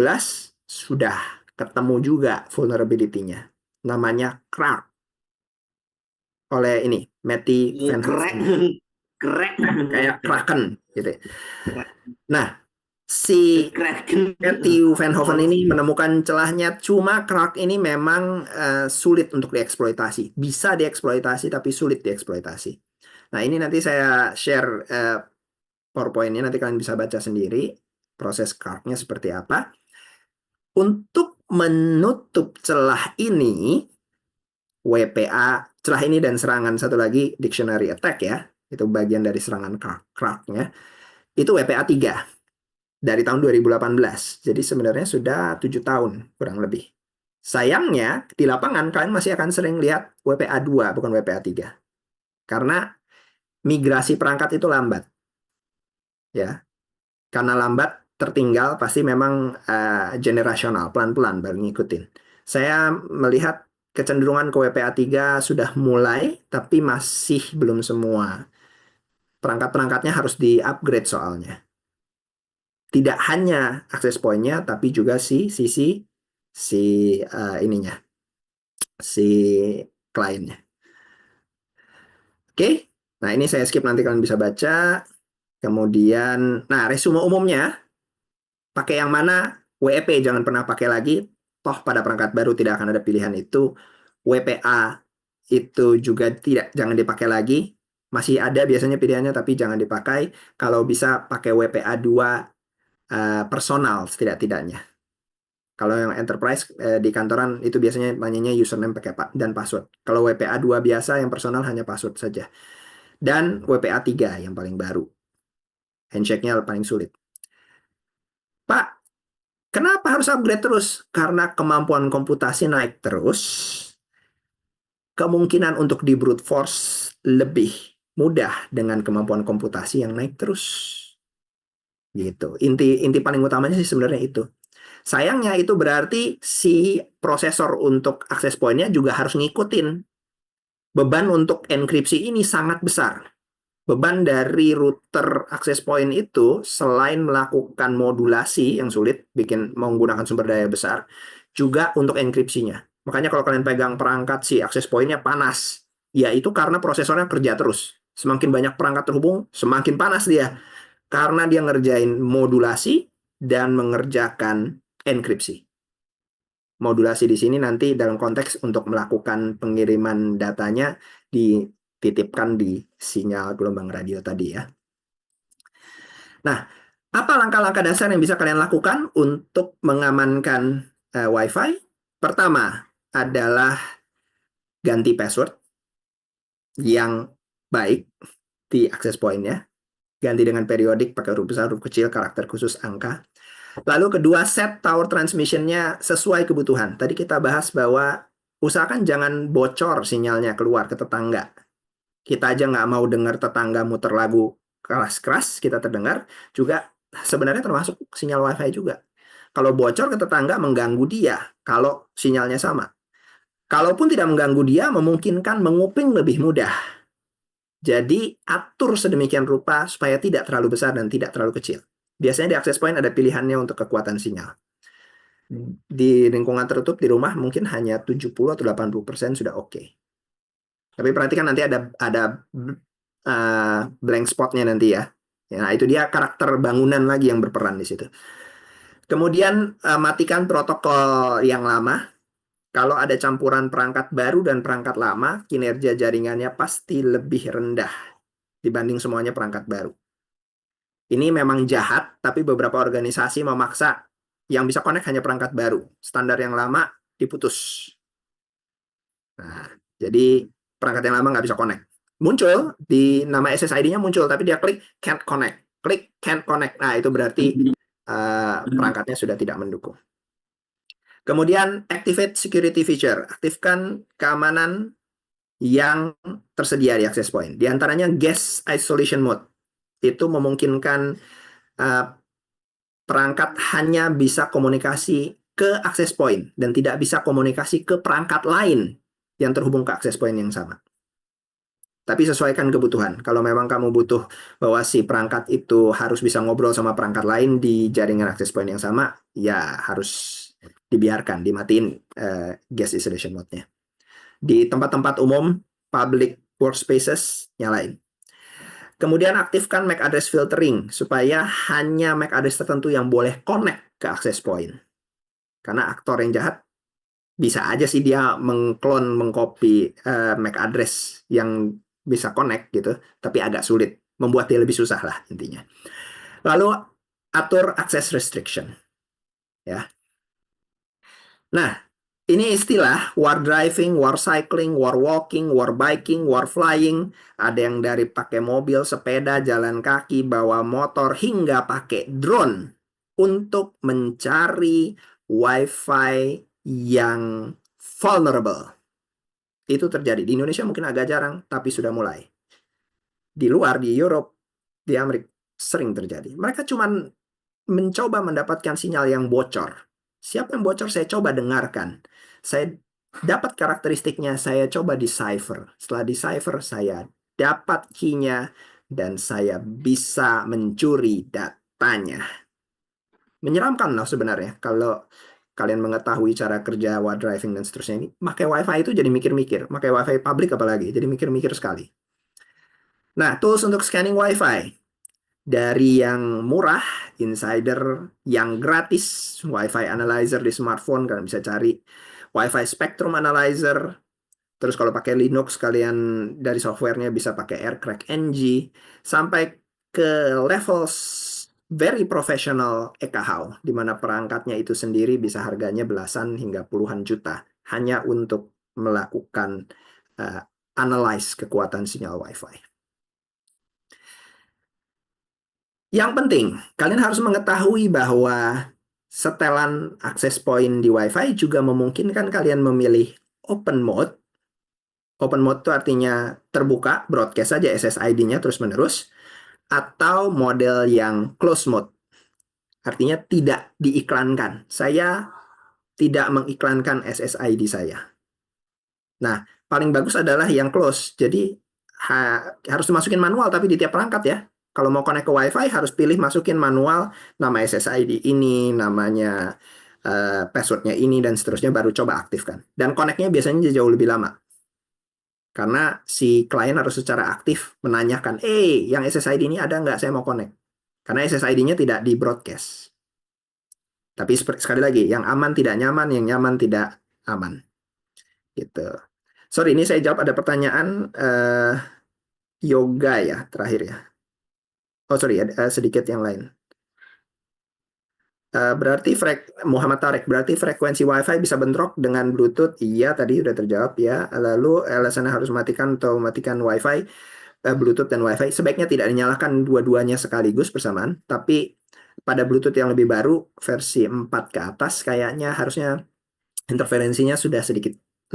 sudah ketemu juga vulnerability-nya. Namanya CRARK. oleh ini Matthew Van Krek, Hoven, krek, kayak Kraken gitu. Nah, si Kraken. Matthew Van Hoven ini menemukan celahnya, cuma Krake ini memang sulit untuk dieksploitasi. Bisa dieksploitasi tapi sulit dieksploitasi. Nah, ini nanti saya share PowerPoint-nya, nanti kalian bisa baca sendiri proses Krake-nya seperti apa. Untuk menutup celah ini, WPA, celah ini dan serangan satu lagi dictionary attack ya, itu bagian dari serangan Krake-nya, itu WPA 3 dari tahun 2018. Jadi sebenarnya sudah 7 tahun kurang lebih. Sayangnya di lapangan kalian masih akan sering lihat WPA 2 bukan WPA 3. Karena migrasi perangkat itu lambat. Ya. Karena lambat tertinggal pasti memang generasional, pelan-pelan baru ngikutin. Saya melihat kecenderungan ke WPA 3 sudah mulai tapi masih belum semua. Perangkat-perangkatnya harus di-upgrade soalnya. Tidak hanya akses point-nya, tapi juga sisi ininya, si kliennya. Oke, nah ini saya skip, nanti kalian bisa baca. Kemudian, nah resume umumnya, pakai yang mana? WEP jangan pernah pakai lagi, toh pada perangkat baru tidak akan ada pilihan itu. WPA itu juga jangan dipakai lagi. Masih ada biasanya pilihannya, tapi jangan dipakai. Kalau bisa pakai WPA 2 personal setidak-tidaknya. Kalau yang enterprise di kantoran itu biasanya nanyanya username pakai dan password. Kalau WPA 2 biasa yang personal hanya password saja. Dan WPA 3 yang paling baru. Handshake-nya paling sulit. Pak, kenapa harus upgrade terus? Karena kemampuan komputasi naik terus. Kemungkinan untuk di brute force lebih mudah dengan kemampuan komputasi yang naik terus. Gitu. Inti paling utamanya sih sebenarnya itu. Sayangnya itu berarti si prosesor untuk akses point-nya juga harus ngikutin. Beban untuk enkripsi ini sangat besar. Beban dari router akses point itu selain melakukan modulasi yang sulit, menggunakan sumber daya besar, juga untuk enkripsinya. Makanya kalau kalian pegang perangkat si akses point-nya panas, ya itu karena prosesornya kerja terus. Semakin banyak perangkat terhubung, semakin panas dia. Karena dia ngerjain modulasi dan mengerjakan enkripsi. Modulasi di sini nanti dalam konteks untuk melakukan pengiriman datanya dititipkan di sinyal gelombang radio tadi ya. Nah, apa langkah-langkah dasar yang bisa kalian lakukan untuk mengamankan Wi-Fi? Pertama adalah ganti password yang baik di access point-nya. Ganti dengan periodik, pakai huruf besar, huruf kecil, karakter khusus, angka. Lalu kedua, set tower transmission-nya sesuai kebutuhan. Tadi kita bahas bahwa usahakan jangan bocor sinyalnya keluar ke tetangga. Kita aja nggak mau dengar tetangga muter lagu keras-keras, kita terdengar. Juga sebenarnya termasuk sinyal Wi-Fi juga. Kalau bocor ke tetangga mengganggu dia, kalau sinyalnya sama. Kalaupun tidak mengganggu dia, memungkinkan menguping lebih mudah. Jadi atur sedemikian rupa supaya tidak terlalu besar dan tidak terlalu kecil. Biasanya di access point ada pilihannya untuk kekuatan sinyal. Di lingkungan tertutup di rumah mungkin hanya 70 atau 80% sudah oke. Tapi perhatikan nanti ada blank spotnya nanti ya. Nah, itu dia karakter bangunan lagi yang berperan di situ. Kemudian matikan protokol yang lama. Kalau ada campuran perangkat baru dan perangkat lama, kinerja jaringannya pasti lebih rendah dibanding semuanya perangkat baru. Ini memang jahat, tapi beberapa organisasi memaksa yang bisa connect hanya perangkat baru. Standar yang lama diputus. Nah, jadi perangkat yang lama nggak bisa connect. Muncul di nama SSID-nya muncul, tapi dia klik can't connect. Klik can't connect. Nah, itu berarti perangkatnya sudah tidak mendukung. Kemudian activate security feature. Aktifkan keamanan yang tersedia di access point. Di antaranya guest isolation mode. Itu memungkinkan perangkat hanya bisa komunikasi ke access point dan tidak bisa komunikasi ke perangkat lain yang terhubung ke access point yang sama. Tapi sesuaikan kebutuhan. Kalau memang kamu butuh bahwa si perangkat itu harus bisa ngobrol sama perangkat lain di jaringan access point yang sama, ya harus dibiarkan, dimatiin guest isolation mode-nya. Di tempat-tempat umum, public workspaces, nyalain. Kemudian aktifkan MAC address filtering supaya hanya MAC address tertentu yang boleh connect ke access point. Karena aktor yang jahat bisa aja sih dia mengklon, mengcopy MAC address yang bisa connect gitu, tapi agak sulit, membuat dia lebih susah lah intinya. Lalu atur access restriction, ya. Nah, ini istilah war driving, war cycling, war walking, war biking, war flying. Ada yang dari pakai mobil, sepeda, jalan kaki, bawa motor, hingga pakai drone untuk mencari Wi-Fi yang vulnerable. Itu terjadi. Di Indonesia mungkin agak jarang, tapi sudah mulai. Di luar, di Europe, di Amerika, sering terjadi. Mereka cuma mencoba mendapatkan sinyal yang bocor. Siapa yang bocor, saya coba dengarkan. Saya dapat karakteristiknya, saya coba decipher. Setelah decipher, saya dapat key-nya, dan saya bisa mencuri datanya. Menyeramkan loh sebenarnya, kalau kalian mengetahui cara kerja war driving dan seterusnya ini. Pakai Wi-Fi itu jadi mikir-mikir. Pakai Wi-Fi public apalagi, jadi mikir-mikir sekali. Nah, tools untuk scanning Wi-Fi. Dari yang murah, Insider, yang gratis, Wi-Fi Analyzer di smartphone, kalian bisa cari Wi-Fi Spectrum Analyzer. Terus kalau pakai Linux, kalian dari softwarenya bisa pakai Aircrack NG, sampai ke level very professional Ekahau, di mana perangkatnya itu sendiri bisa harganya belasan hingga puluhan juta, hanya untuk melakukan analyze kekuatan sinyal Wi-Fi. Yang penting, kalian harus mengetahui bahwa setelan access point di Wi-Fi juga memungkinkan kalian memilih open mode. Open mode itu artinya terbuka, broadcast saja SSID-nya terus-menerus, atau model yang close mode. Artinya tidak diiklankan. Saya tidak mengiklankan SSID saya. Nah, paling bagus adalah yang close. Jadi harus dimasukin manual tapi di tiap perangkat ya. Kalau mau connect ke Wi-Fi harus pilih masukin manual nama SSID ini, namanya passwordnya ini, dan seterusnya, baru coba aktifkan. Dan connect-nya biasanya jauh lebih lama. Karena si klien harus secara aktif menanyakan, yang SSID ini ada nggak, saya mau connect. Karena SSID-nya tidak di broadcast. Tapi sekali lagi, yang aman tidak nyaman, yang nyaman tidak aman. Gitu. Sorry, ini saya jawab ada pertanyaan yoga ya, terakhir ya. Oh sorry, sedikit yang lain. Berarti Muhammad Tarek, berarti frekuensi Wi-Fi bisa bentrok dengan Bluetooth? Iya, tadi udah terjawab ya. Lalu alasannya harus matikan atau matikan Wi-Fi, Bluetooth dan Wi-Fi. Sebaiknya tidak dinyalakan dua-duanya sekaligus bersamaan. Tapi pada Bluetooth yang lebih baru, versi 4 ke atas, kayaknya harusnya interferensinya sudah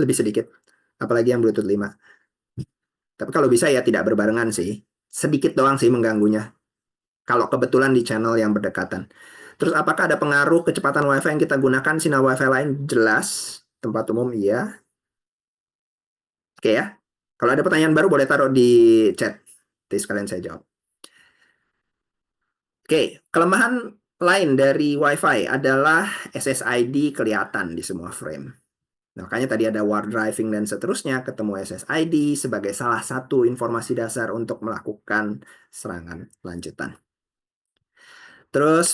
lebih sedikit. Apalagi yang Bluetooth 5. Tapi kalau bisa ya tidak berbarengan sih. Sedikit doang sih mengganggunya. Kalau kebetulan di channel yang berdekatan. Terus apakah ada pengaruh kecepatan Wi-Fi yang kita gunakan sinyal Wi-Fi lain? Jelas. Tempat umum iya. Oke ya. Kalau ada pertanyaan baru boleh taruh di chat. Nanti sekalian saya jawab. Oke, kelemahan lain dari Wi-Fi adalah SSID kelihatan di semua frame. Nah, makanya tadi ada war driving dan seterusnya, ketemu SSID sebagai salah satu informasi dasar untuk melakukan serangan lanjutan. Terus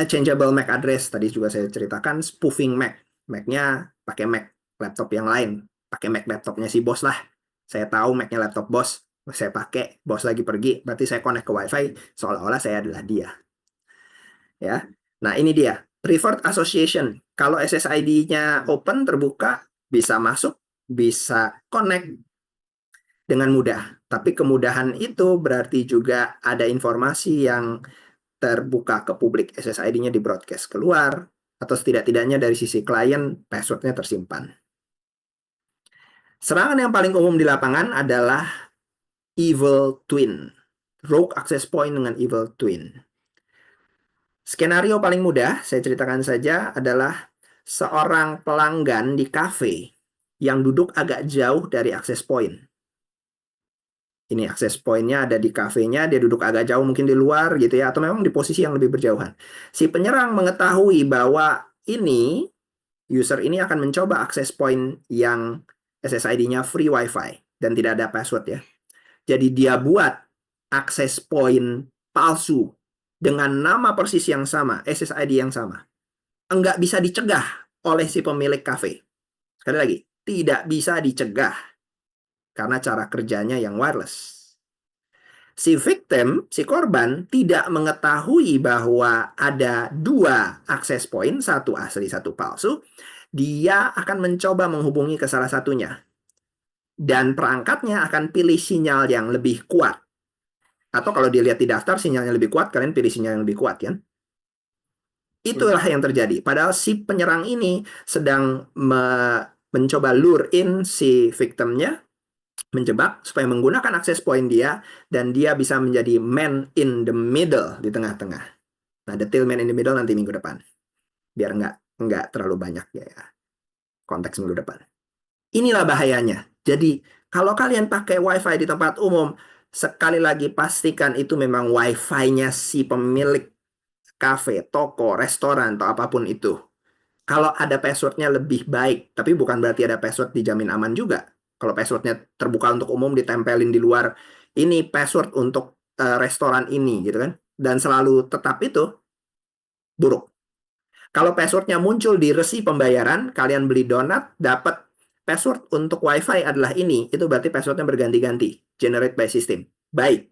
changeable MAC address, tadi juga saya ceritakan, spoofing MAC. MAC-nya pakai MAC laptop yang lain, pakai MAC laptopnya si bos lah. Saya tahu MAC-nya laptop bos, saya pakai, bos lagi pergi, berarti saya connect ke Wi-Fi, seolah-olah saya adalah dia. Ya, nah ini dia, preferred association. Kalau SSID-nya open, terbuka, bisa masuk, bisa connect dengan mudah. Tapi kemudahan itu berarti juga ada informasi yang terbuka ke publik, SSID-nya di broadcast keluar, atau setidak-tidaknya dari sisi klien, password-nya tersimpan. Serangan yang paling umum di lapangan adalah evil twin. Rogue access point dengan evil twin. Skenario paling mudah, saya ceritakan saja, adalah seorang pelanggan di kafe yang duduk agak jauh dari access point. Ini access point-nya ada di kafenya, dia duduk agak jauh mungkin di luar gitu ya, atau memang di posisi yang lebih berjauhan. Si penyerang mengetahui bahwa user ini akan mencoba access point yang SSID-nya free Wi-Fi. dan tidak ada password ya. Jadi dia buat access point palsu dengan nama persis yang sama, SSID yang sama. Enggak bisa dicegah oleh si pemilik kafe. Sekali lagi, tidak bisa dicegah karena cara kerjanya yang wireless. Si victim, si korban, tidak mengetahui bahwa ada dua access point, satu asli, satu palsu. Dia akan mencoba menghubungi ke salah satunya. Dan perangkatnya akan pilih sinyal yang lebih kuat. Atau kalau dilihat di daftar sinyalnya lebih kuat, kalian pilih sinyal yang lebih kuat, kan? Itulah yang terjadi. Padahal si penyerang ini sedang mencoba lure in si victimnya, menjebak supaya menggunakan access point dia, dan dia bisa menjadi man in the middle, di tengah-tengah. Nah, detail man in the middle nanti minggu depan. Biar nggak terlalu banyak ya konteks minggu depan. Inilah bahayanya. Jadi, kalau kalian pakai WiFi di tempat umum, sekali lagi pastikan itu memang WiFi-nya si pemilik kafe, toko, restoran, atau apapun itu. Kalau ada passwordnya lebih baik, tapi bukan berarti ada password dijamin aman juga. Kalau passwordnya terbuka untuk umum, ditempelin di luar, ini password untuk restoran ini, gitu kan? Dan selalu tetap itu, buruk. Kalau passwordnya muncul di resi pembayaran, kalian beli donat, dapat password untuk WiFi adalah ini, itu berarti passwordnya berganti-ganti, generate by system. Baik.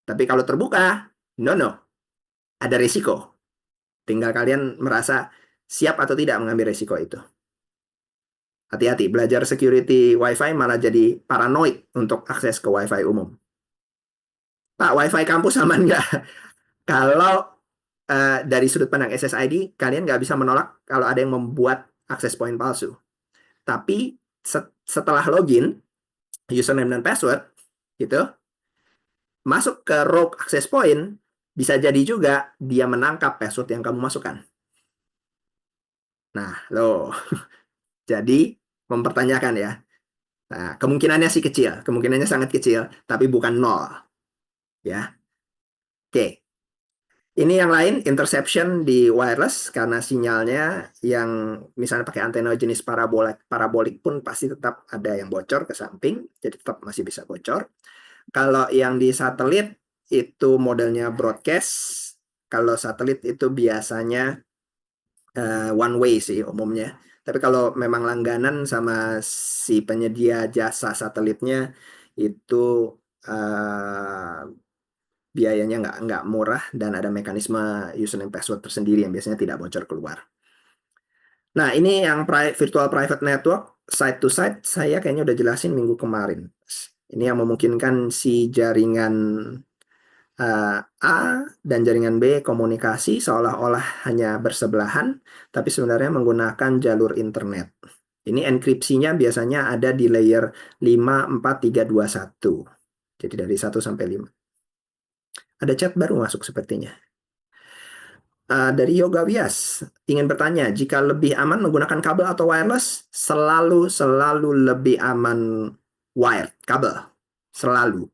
Tapi kalau terbuka, no, ada risiko. Tinggal kalian merasa siap atau tidak mengambil risiko itu. Hati-hati, belajar security WiFi malah jadi paranoid untuk akses ke WiFi umum. Pak, WiFi kampus aman nggak? Kalau dari sudut pandang SSID, kalian nggak bisa menolak kalau ada yang membuat akses point palsu. Tapi setelah login, username dan password, gitu, masuk ke rogue access point, bisa jadi juga dia menangkap password yang kamu masukkan. Nah, loh. Jadi, mempertanyakan ya. Nah, kemungkinannya sih kecil, kemungkinannya sangat kecil, tapi bukan nol. Ya. Oke. Ini yang lain, interception di wireless, karena sinyalnya yang misalnya pakai antena jenis parabolik pun pasti tetap ada yang bocor ke samping, jadi tetap masih bisa bocor. Kalau yang di satelit, itu modelnya broadcast. Kalau satelit itu biasanya one way sih umumnya. Tapi kalau memang langganan sama si penyedia jasa satelitnya, itu biayanya nggak murah dan ada mekanisme username password tersendiri yang biasanya tidak bocor keluar. Nah, ini yang virtual private network site to site saya kayaknya udah jelasin minggu kemarin. Ini yang memungkinkan si jaringan A dan jaringan B komunikasi seolah-olah hanya bersebelahan, tapi sebenarnya menggunakan jalur internet. Ini enkripsinya biasanya ada di layer 5, 4, 3, 2, 1. Jadi dari 1 sampai 5. Ada chat baru masuk sepertinya. Dari Yoga Wias, ingin bertanya, jika lebih aman menggunakan kabel atau wireless? Selalu lebih aman wired, kabel. Selalu.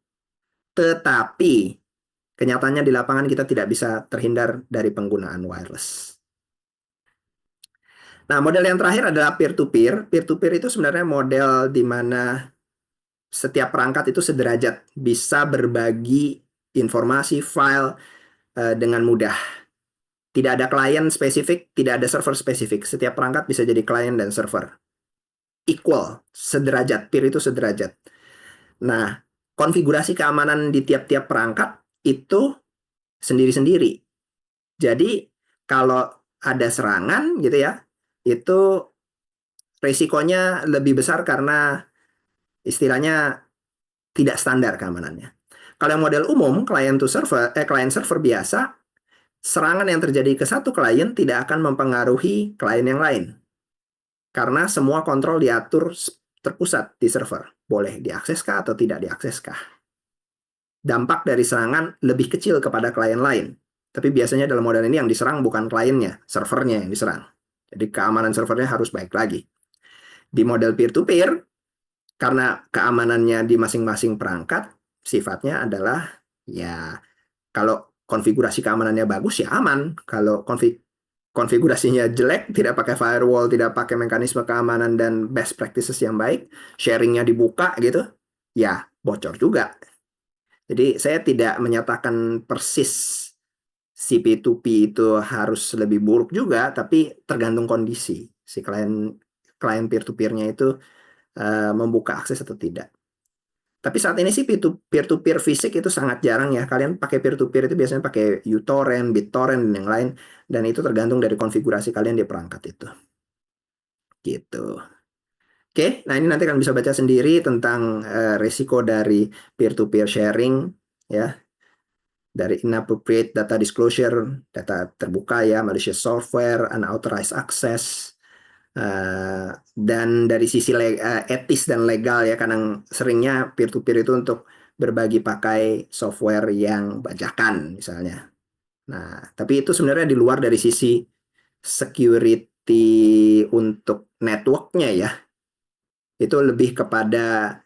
Tetapi, kenyataannya di lapangan kita tidak bisa terhindar dari penggunaan wireless. Nah, model yang terakhir adalah peer-to-peer. Peer-to-peer itu sebenarnya model di mana setiap perangkat itu sederajat, bisa berbagi informasi, file dengan mudah. Tidak ada klien spesifik, tidak ada server spesifik. Setiap perangkat bisa jadi klien dan server. Equal, sederajat, peer itu sederajat. Nah, konfigurasi keamanan di tiap-tiap perangkat itu sendiri-sendiri. Jadi, kalau ada serangan gitu ya, itu resikonya lebih besar karena istilahnya tidak standar keamanannya. Kalau yang model umum, client server biasa, serangan yang terjadi ke satu klien tidak akan mempengaruhi klien yang lain. Karena semua kontrol diatur terpusat di server. Boleh diakseskah atau tidak diakseskah. Dampak dari serangan lebih kecil kepada klien lain. Tapi biasanya dalam model ini yang diserang bukan kliennya, servernya yang diserang. Jadi keamanan servernya harus baik lagi. Di model peer-to-peer, karena keamanannya di masing-masing perangkat, sifatnya adalah ya kalau konfigurasi keamanannya bagus ya aman. Kalau konfigurasinya jelek, tidak pakai firewall, tidak pakai mekanisme keamanan dan best practices yang baik, sharingnya dibuka gitu, ya bocor juga. Jadi saya tidak menyatakan persis si P2P itu harus lebih buruk juga, tapi tergantung kondisi si klien peer-to-peer-nya itu membuka akses atau tidak. Tapi saat ini sih peer-to-peer fisik itu sangat jarang ya. Kalian pakai peer-to-peer itu biasanya pakai uTorrent, BitTorrent, dan yang lain. Dan itu tergantung dari konfigurasi kalian di perangkat itu. Gitu. Oke, nah ini nanti kalian bisa baca sendiri tentang risiko dari peer-to-peer sharing. Ya, dari inappropriate data disclosure, data terbuka ya, malicious software, unauthorized access. Dan dari sisi etis dan legal ya, kadang seringnya peer-to-peer itu untuk berbagi pakai software yang bajakan misalnya. Nah, tapi itu sebenarnya di luar dari sisi security untuk networknya ya. Itu lebih kepada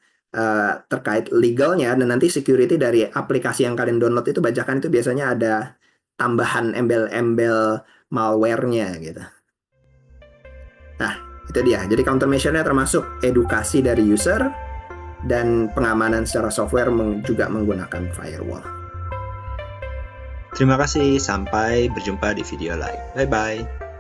terkait legalnya, dan nanti security dari aplikasi yang kalian download itu bajakan itu biasanya ada tambahan embel-embel malware-nya gitu. Nah, itu dia. Jadi countermeasure-nya termasuk edukasi dari user dan pengamanan secara software juga menggunakan firewall. Terima kasih, sampai berjumpa di video lain. Bye-bye.